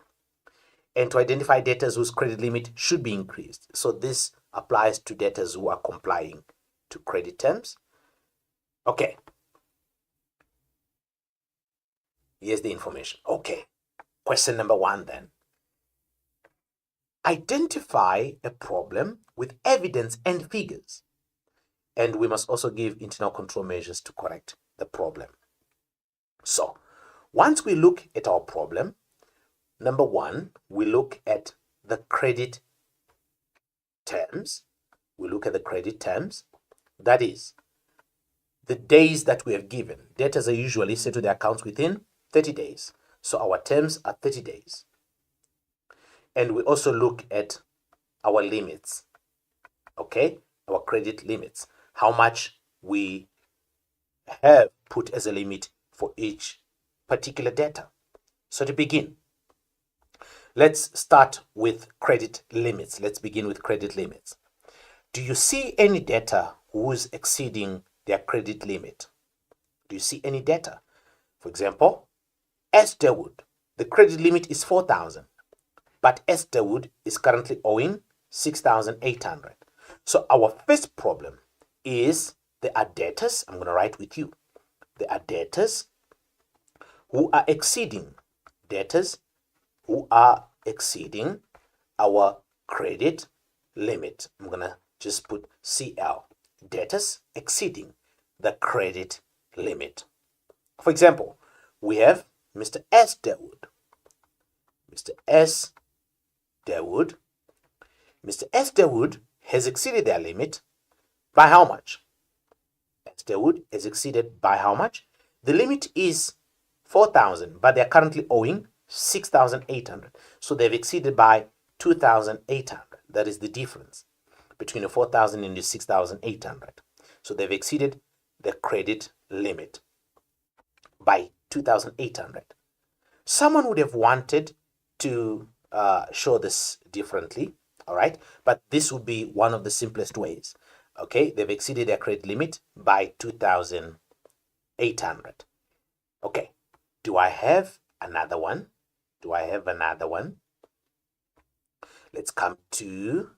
And to identify debtors whose credit limit should be increased. So this applies to debtors who are complying to credit terms. Okay. Here's the information. Okay. Question number 1 then. Identify a problem with evidence and figures. And we must also give internal control measures to correct the problem. So, once we look at our problem, number 1, we look at the credit terms. We look at the credit terms. That is, the days that we have given. Debtors are usually settle their accounts within 30 days. So our terms are 30 days. And we also look at our limits. Okay, our credit limits. How much we have put as a limit for each particular debtor. So to begin, let's start with credit limits. Let's begin with credit limits. Do you see any debtor who's exceeding their credit limit? Do you see any debtor? For example, Estherwood, the credit limit is 4,000, but Estherwood is currently owing 6,800. So our first problem is there are debtors, I'm going to write with you, there are debtors who are exceeding, our credit limit. I'm going to just put CL, debtors exceeding the credit limit. For example, we have Mr. S. Derwood. Mr. S. Derwood. Mr. S. Derwood has exceeded their limit by how much? S. Derwood has exceeded by how much? The limit is 4,000, but they're currently owing 6,800. So they've exceeded by 2,800. That is the difference between the 4,000 and the 6,800. So they've exceeded the credit limit by 2,800. Someone would have wanted to show this differently, all right? But this would be one of the simplest ways, okay? They've exceeded their credit limit by 2,800. Okay, do I have another one? Let's come to,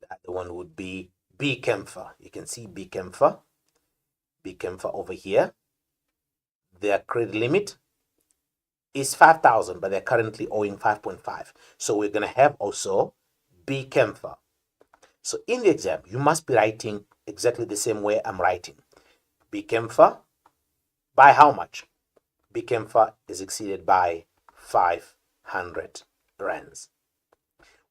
the other one would be B. Kempfer. You can see B. Kempfer over here. Their credit limit is 5,000, but they're currently owing 5.5. So we're going to have also B. Kempfer. So in the exam, you must be writing exactly the same way I'm writing. B. Kempfer by how much? B. Kempfer is exceeded by 500 rands.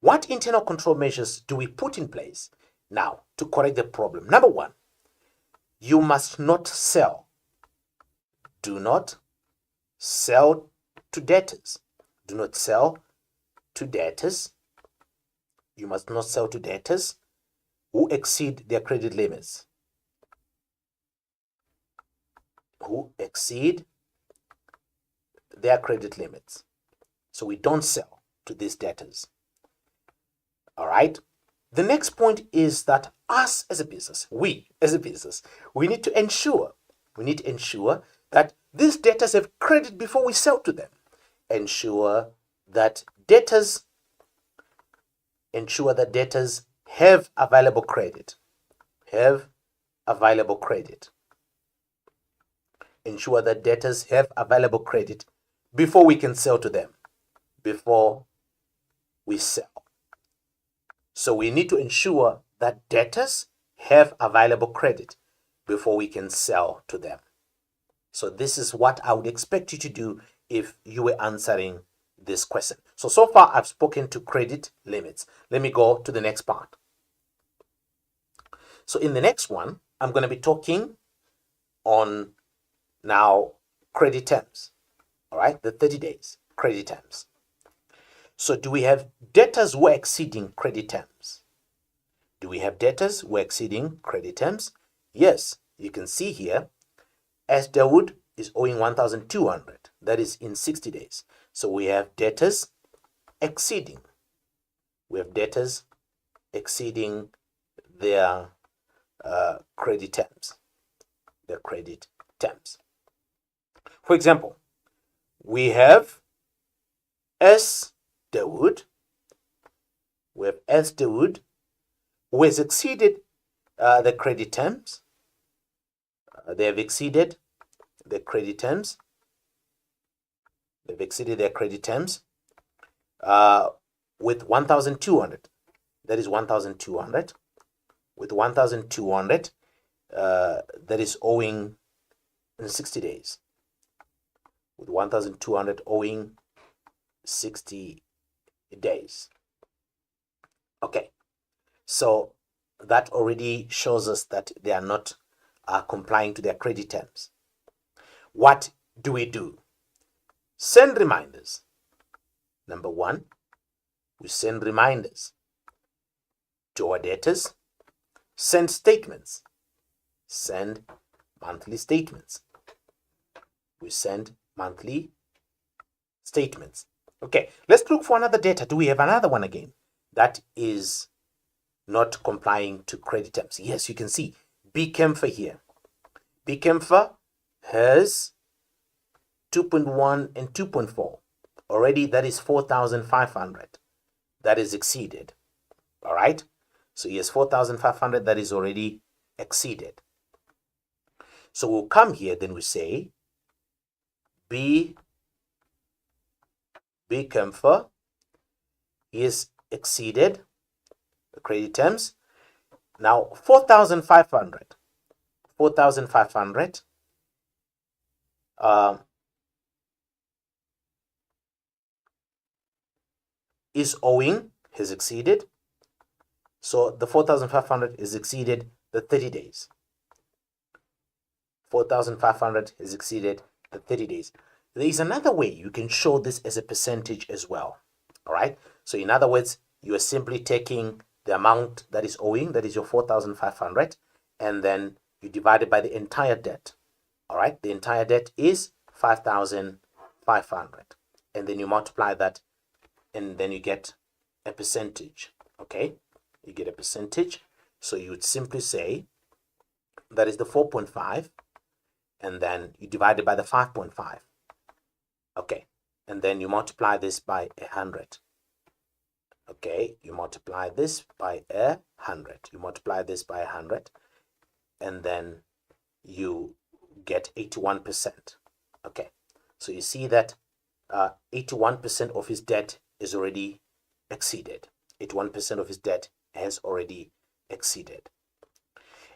What internal control measures do we put in place now to correct the problem? Number 1, you must not sell. Do not sell to debtors. Do not sell to debtors. You must not sell to debtors who exceed their credit limits. Who exceed their credit limits. So we don't sell to these debtors. All right. The next point is that us as a business, we need to ensure that these debtors have credit before we sell to them. Ensure that debtors have available credit. Ensure that debtors have available credit before we can sell to them. Before we sell. So we need to ensure that debtors have available credit before we can sell to them. So this is what I would expect you to do if you were answering this question. So far I've spoken to credit limits. Let me go to the next part. So in the next one, I'm going to be talking on now credit terms. All right, the 30 days credit terms. So do we have debtors who are exceeding credit terms? Do we have debtors who are exceeding credit terms? Yes, you can see here, as Dawood is owing 1,200, that is in 60 days. So we have debtors exceeding. We have debtors exceeding their credit terms. Their credit terms. For example, we have S. Dawood. We have S. Dawood who has exceeded the credit terms. They have exceeded the credit terms. They've exceeded their credit terms with 1,200. That is 1,200. With 1,200, that is owing in 60 days. With 1,200 owing 60 days. Okay, so that already shows us that they are not complying to their credit terms. What do we do? Send reminders. Number one, we send reminders to our debtors. Send statements. Send monthly statements. We send monthly statements. Okay, let's look for another debtor. Do we have another one again that is not complying to credit terms? Yes, you can see B. Kempfer here. B. Kempfer has 2.1 and 2.4. Already that is 4,500. That is exceeded. All right. So he has 4,500 that is already exceeded. So we'll come here, then we say B. Kempfer is exceeded the credit terms. Now 4,500. 4,500 is owing, has exceeded. So the 4,500 is exceeded the 30 days. 4,500 has exceeded the 30 days. There is another way you can show this as a percentage as well. All right. So in other words, you are simply taking the amount that is owing, that is your 4,500, and then you divide it by the entire debt. All right. The entire debt is 5,500. And then you multiply that, and then you get a percentage. Okay. You get a percentage. So you would simply say that is the 4.5, and then you divide it by the 5.5. Okay. And then you multiply this by 100. Okay. You multiply this by 100. You multiply this by 100, and then you get 81%. Okay. So you see that 81% of his debt is already exceeded. 81% of his debt has already exceeded.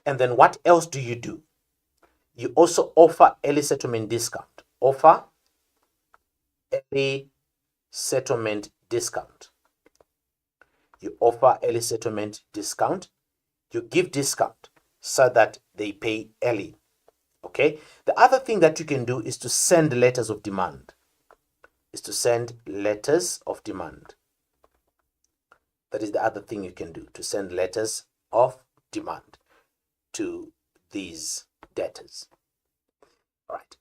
And then what else do? You also offer early settlement discount. Offer early settlement discount. You offer early settlement discount. You give discount so that they pay early. Okay. The other thing that you can do is to send letters of demand. That is the other thing you can do, to send letters of demand to these debtors. All right.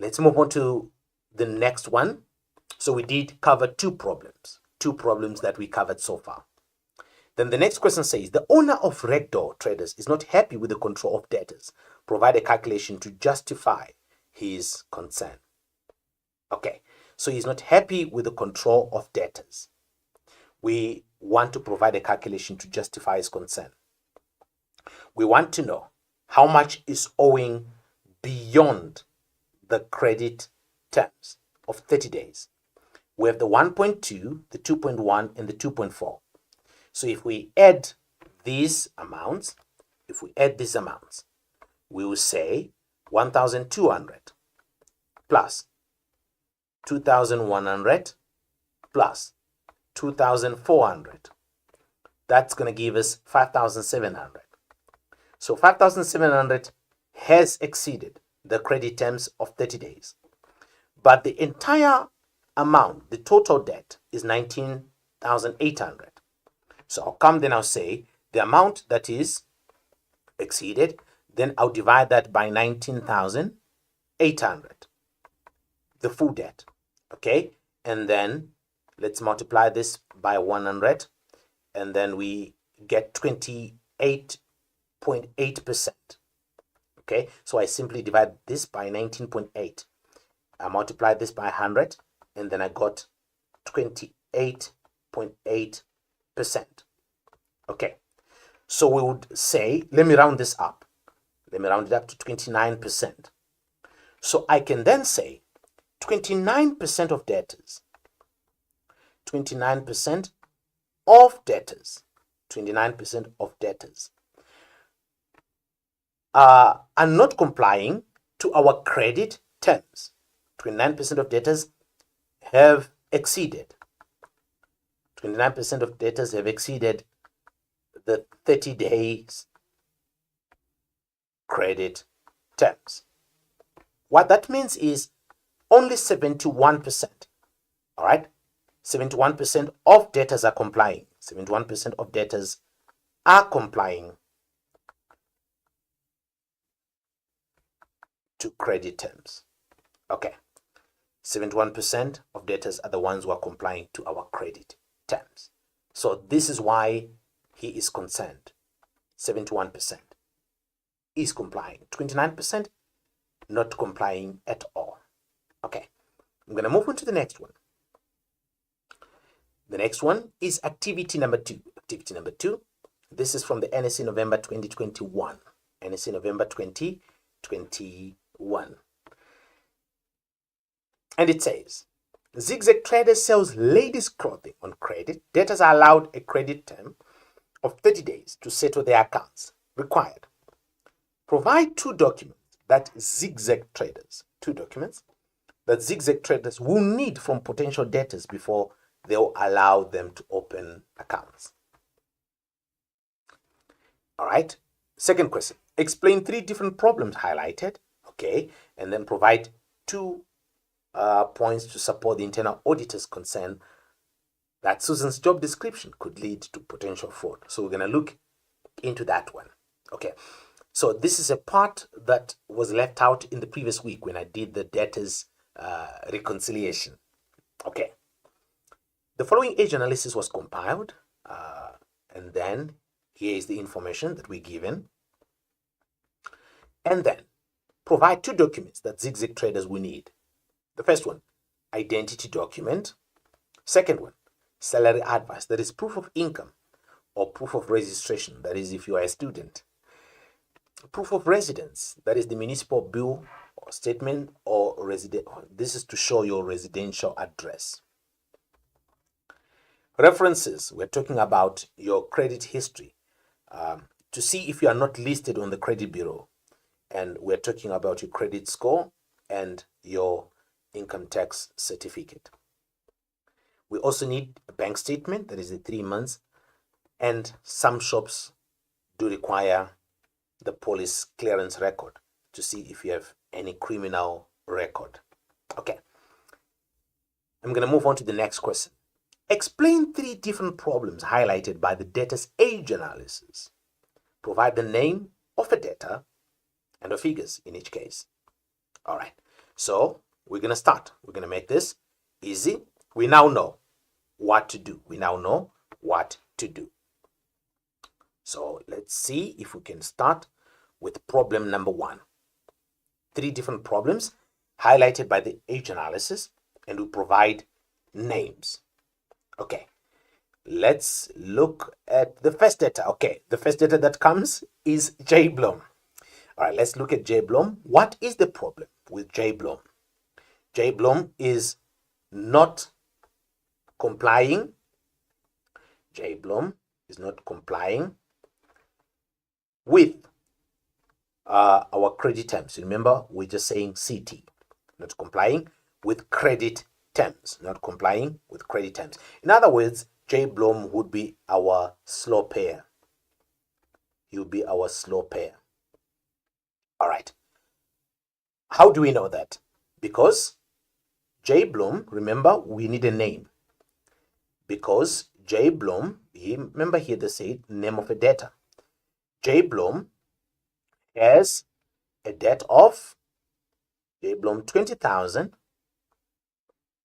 Let's move on to the next one. So we did cover two problems that we covered so far. Then the next question says, the owner of Ragdoll Traders is not happy with the control of debtors. Provide a calculation to justify his concern. Okay, so he's not happy with the control of debtors. We want to provide a calculation to justify his concern. We want to know how much is owing beyond the credit terms of 30 days. We have the 1.2, the 2.1, and the 2.4. So if we add these amounts, we will say 1,200 plus 2,100 plus 2,400. That's going to give us 5,700. So 5,700 has exceeded the credit terms of 30 days. But the entire amount, the total debt, is 19,800. So I'll come then I'll say the amount that is exceeded, then I'll divide that by 19,800, the full debt. Okay, and then let's multiply this by 100, and then we get 28.8%. Okay, so I simply divide this by 19.8. I multiply this by 100, and then I got 28.8%. Okay, so we would say, let me round this up. Let me round it up to 29%. So I can then say 29% of debtors, 29% of debtors, 29% of debtors are not complying to our credit terms. 29% of debtors have exceeded. 29% of debtors have exceeded the 30 days credit terms. What that means is only 71%, all right? 71% of debtors are complying. 71% of debtors are complying to credit terms. Okay. 71% of debtors are the ones who are complying to our credit terms. So this is why he is concerned. 71% is complying. 29% not complying at all. Okay. I'm going to move on to the next one. The next one is activity number 2. Activity number 2. This is from the NSC November 2021. NSC November 2021. And it says, Zigzag Trader sells ladies' clothing on credit. Debtors are allowed a credit term of 30 days to settle their accounts. Required. Provide two documents that Zigzag Traders will need from potential debtors before they'll allow them to open accounts. All right. Second question. Explain 3 different problems highlighted. Okay. And then provide 2 points to support the internal auditor's concern that Susan's job description could lead to potential fraud. So we're going to look into that one. Okay. So this is a part that was left out in the previous week when I did the debtors reconciliation. Okay. The following age analysis was compiled, and then here is the information that we're given. And then provide 2 documents that Zigzag Traders will need. The first one, identity document. Second one, salary advice, that is proof of income or proof of registration, that is if you are a student. Proof of residence, that is the municipal bill or statement or resident. This is to show your residential address. References, we're talking about your credit history to see if you are not listed on the credit bureau. And we're talking about your credit score and your income tax certificate. We also need a bank statement, that is the 3 months, and some shops do require the police clearance record to see if you have any criminal record. Okay. I'm going to move on to the next question. Explain 3 different problems highlighted by the debtor's age analysis. Provide the name of a debtor and the figures in each case. All right. So we're going to start. We're going to make this easy. We now know what to do. So let's see if we can start with problem number 1. 3 different problems highlighted by the age analysis, and we provide names. Okay, let's look at the first debtor. Okay, the first debtor that comes is J. Blom. All right, let's look at J. Blom. What is the problem with J. Blom? J. Blom is not complying. J. Blom is not complying with our credit terms. Remember, we're just saying CT. Not complying with credit terms. Not complying with credit terms. In other words, J. Blom would be our slow payer. You'll be our slow payer. All right. How do we know that? Because J. Bloom, remember, we need a name. Because J. Bloom, remember here they say name of a debtor. J. Bloom has a debt of J. Bloom 20,000.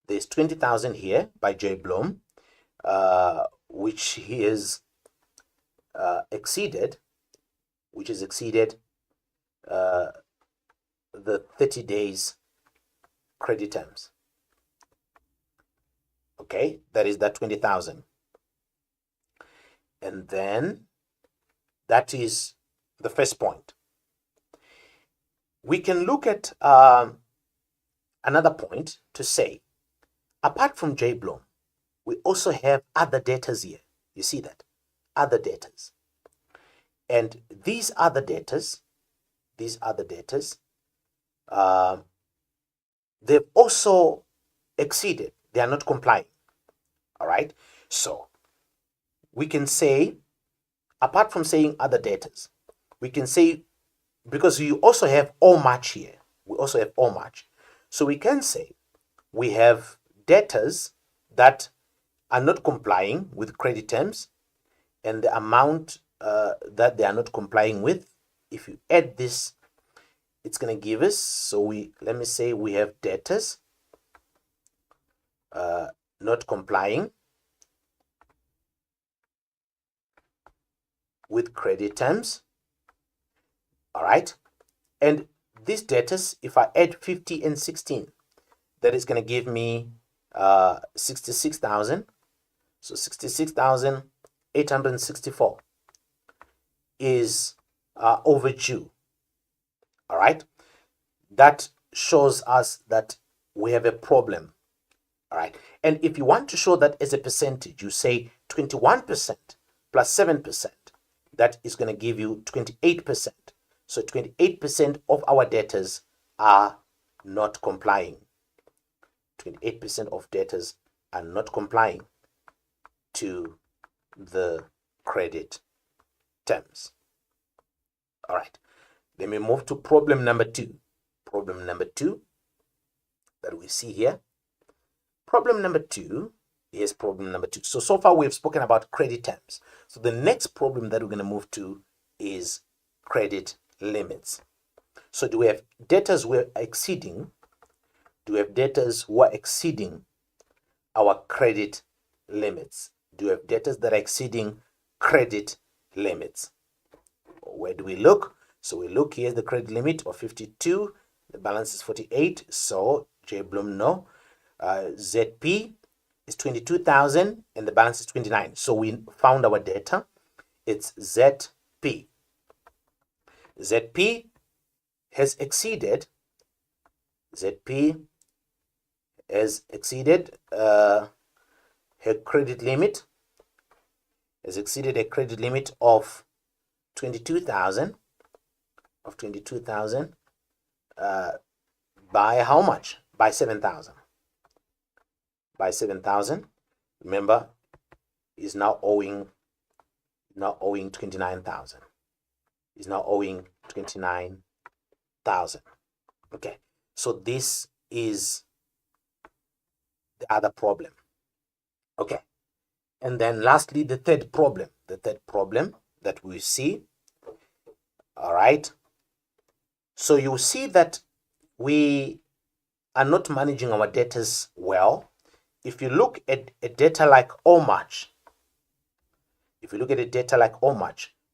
There's 20,000 here by J. Bloom, which he has exceeded, the 30 days credit terms. Okay, that is that 20,000. And then that is the first point. We can look at another point to say, apart from J. Bloom, we also have other debtors here. You see that? Other debtors. And these other debtors, they've also exceeded. They are not complying. All right? So we can say, apart from saying other debtors, we can say, because you also have all much here. We also have all much. So we can say we have debtors that are not complying with credit terms, and the amount that they are not complying with, if you add this, it's going to give us, so let me say we have debtors not complying with credit terms. All right, and these debtors, if I add 50 and 16, that is going to give me 66,000. So 66,864 is overdue. All right, that shows us that we have a problem. All right, and if you want to show that as a percentage, you say 21% plus 7%. That is going to give you 28%. So 28% of our debtors are not complying. 28% of debtors are not complying to the credit terms. All right, let me move to problem number 2. Problem number 2 that we see here. Problem number 2 is problem number 2. So far we've spoken about credit terms. So the next problem that we're going to move to is credit limits. So do we have debtors who are exceeding? Do we have debtors who are exceeding our credit limits? Do we have debtors that are exceeding credit limits? Where do we look? So we look here, the credit limit of 52, the balance is 48, so J. Bloom no. ZP is 22,000 and the balance is 29. So we found our debtor. It's ZP. ZP has exceeded. ZP has exceeded her credit limit. Has exceeded a credit limit of 22,000. Of 22,000. By how much? By 7,000. By 7,000. Remember, is now owing 29,000. Is now owing 29,000. Okay, so this is the other problem. Okay, and then lastly, the third problem. The third problem that we see. All right. So you see that we are not managing our debtors well. If you look at a debtor like Omach,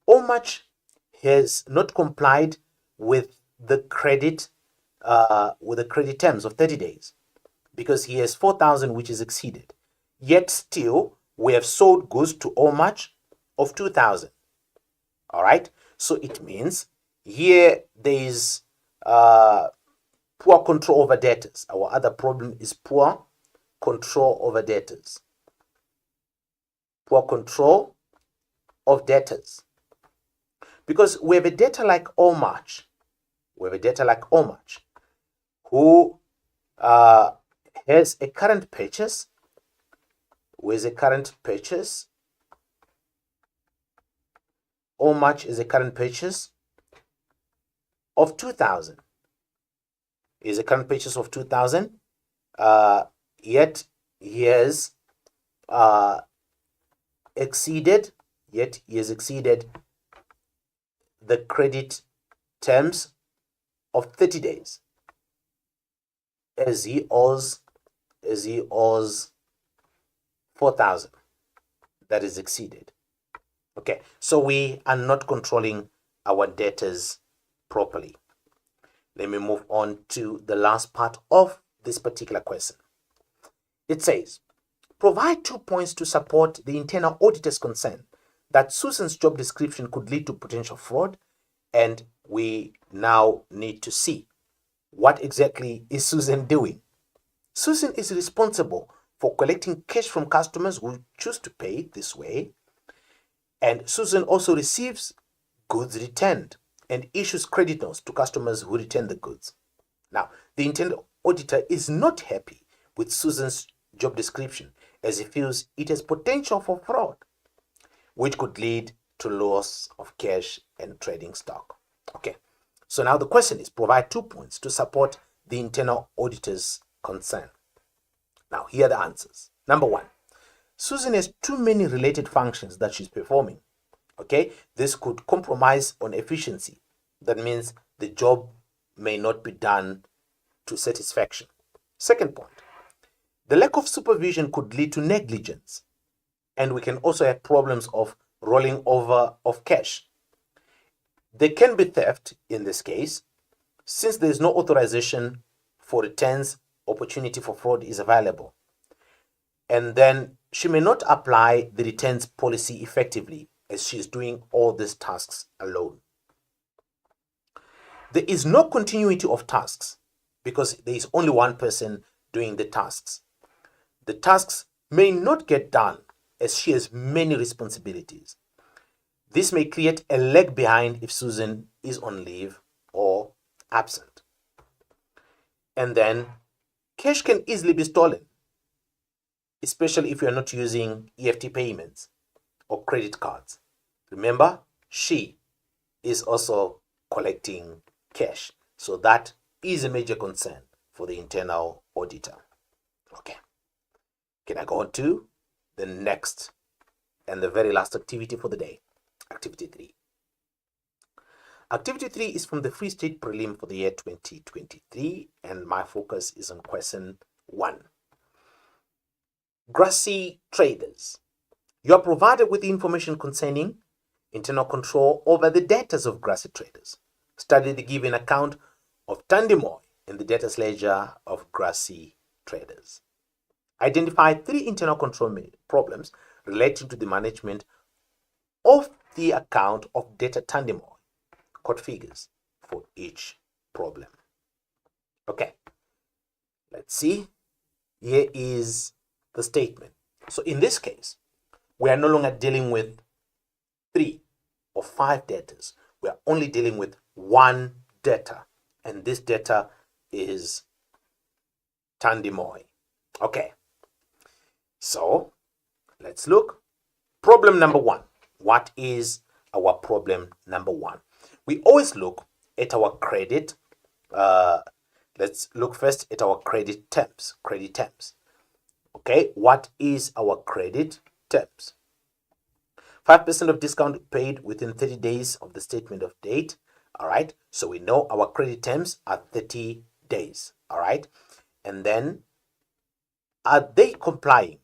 Omach has not complied with the credit terms of 30 days because he has 4,000 which is exceeded. Yet still we have sold goods to Omach of 2,000. All right. So it means here there is poor control over debtors. Our other problem is poor control over debtors. Poor control of debtors. Because we have a debtor like Omach. Who has a current purchase. how much is the current purchase of 2,000? Is a current purchase of 2,000. Yet he has exceeded the credit terms of 30 days, as he owes 4,000. That is exceeded. Okay, so we are not controlling our debtors properly. Let me move on to the last part of this particular question. It says, provide 2 points to support the internal auditor's concern that Susan's job description could lead to potential fraud. And we now need to see what exactly is Susan doing. Susan is responsible for collecting cash from customers who choose to pay this way. And Susan also receives goods returned and issues credit notes to customers who return the goods. Now, the internal auditor is not happy with Susan's job description, as he feels it has potential for fraud, which could lead to loss of cash and trading stock. Okay, so now the question is, provide 2 points to support the internal auditor's concern. Now, here are the answers. Number 1, Susan has too many related functions that she's performing. Okay, this could compromise on efficiency. That means the job may not be done to satisfaction. Second point, the lack of supervision could lead to negligence, and we can also have problems of rolling over of cash. There can be theft in this case. Since there is no authorization for returns, opportunity for fraud is available. And then she may not apply the returns policy effectively, as she is doing all these tasks alone. There is no continuity of tasks because there is only one person doing the tasks. The tasks may not get done as she has many responsibilities. This may create a lag behind if Susan is on leave or absent. And then cash can easily be stolen, especially if you are not using EFT payments or credit cards. Remember, she is also collecting cash. So that is a major concern for the internal auditor. Okay. Can I go on to the next and the very last activity for the day? Activity 3. Activity 3 is from the Free State Prelim for the year 2023, and my focus is on question 1. Grassy traders. You are provided with information concerning internal control over the debtors of grassy traders. Study the given account of Tandimoy in the debtors ledger of grassy traders. Identify 3 internal control problems relating to the management of the account of debtor Tandimoy. Quote figures for each problem. Okay, let's see. Here is the statement. So in this case, we are no longer dealing with 3 or 5 debtors. We are only dealing with 1 debtor, and this debtor is Tandimoy. Okay, so let's look. Problem number 1. What is our problem number 1? We always look at our credit. Let's look first at our credit terms. Okay, what is our credit terms? 5% of discount paid within 30 days of the statement of date. All right, so we know our credit terms are 30 days. All right, and then are they complying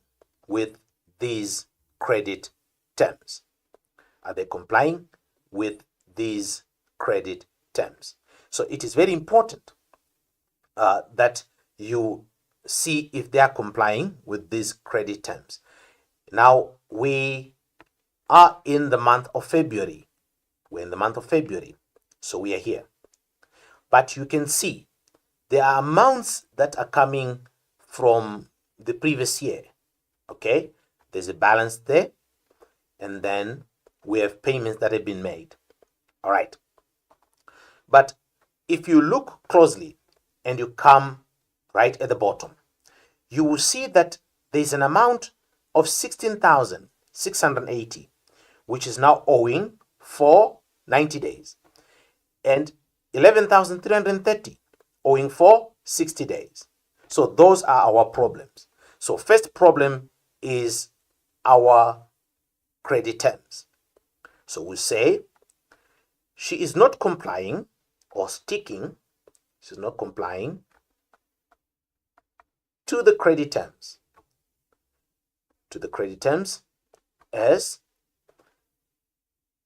with these credit terms? Are they complying with these credit terms? So it is very important that you see if they are complying with these credit terms. Now, we are in the month of February. We're in the month of February, so we are here. But you can see there are amounts that are coming from the previous year. Okay, there's a balance there, and then we have payments that have been made. All right. But if you look closely and you come right at the bottom, you will see that there's an amount of 16,680, which is now owing for 90 days, and 11,330 owing for 60 days. So those are our problems. So first problem is our credit terms. So we say she is not complying or sticking, she's not complying to the credit terms. To the credit terms as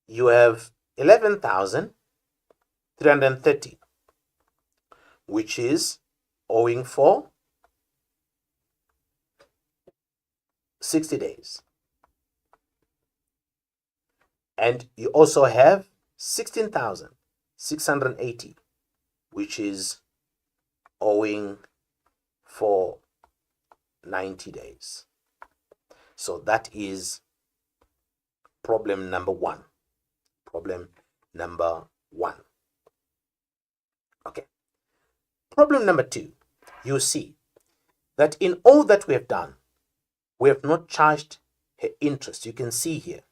you have 11,330, which is owing for 60 days. And you also have 16,680, which is owing for 90 days. So that is problem number one. Problem number one. Okay. Problem number two, you see that in all that we have done, we have not charged her interest. You can see here.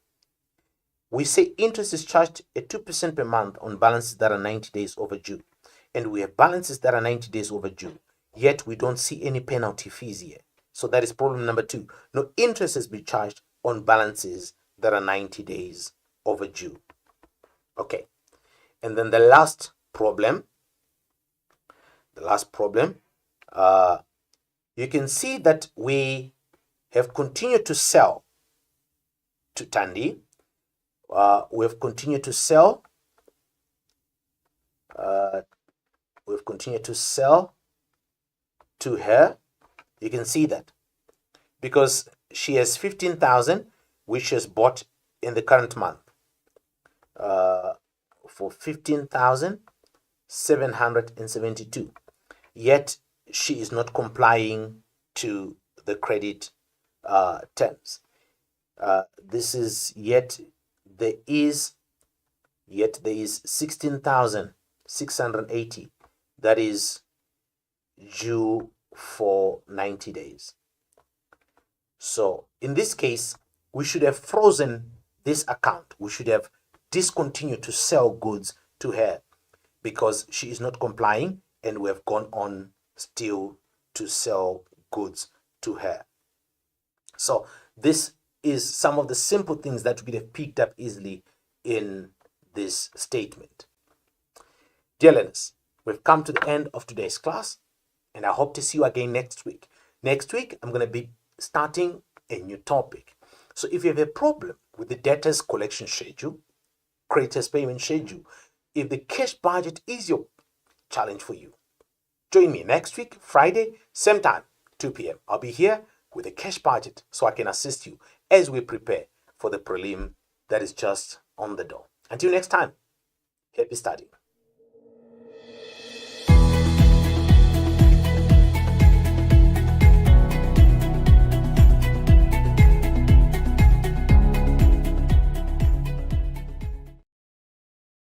We say interest is charged at 2% per month on balances that are 90 days overdue. And we have balances that are 90 days overdue. Yet we don't see any penalty fees here. So that is problem number two. No interest has been charged on balances that are 90 days overdue. Okay. And then the last problem, you can see that we have continued to sell to Tandy. We have continued to sell. We've continued to sell to her. You can see that because she has 15,000, which she has bought in the current month for 15,772. Yet she is not complying to the credit terms. This is there is 16,680 that is due for 90 days. So in this case, we should have frozen this account. We should have discontinued to sell goods to her because she is not complying, and we have gone on still to sell goods to her. So this is some of the simple things that we could have picked up easily in this statement. Dear learners, we've come to the end of today's class, and I hope to see you again next week. Next week, I'm going to be starting a new topic. So if you have a problem with the debtors collection schedule, creditors payment schedule, if the cash budget is your challenge for you, join me next week, Friday, same time, 2 p.m. I'll be here with a cash budget so I can assist you as we prepare for the prelim that is just on the door. Until next time, happy studying.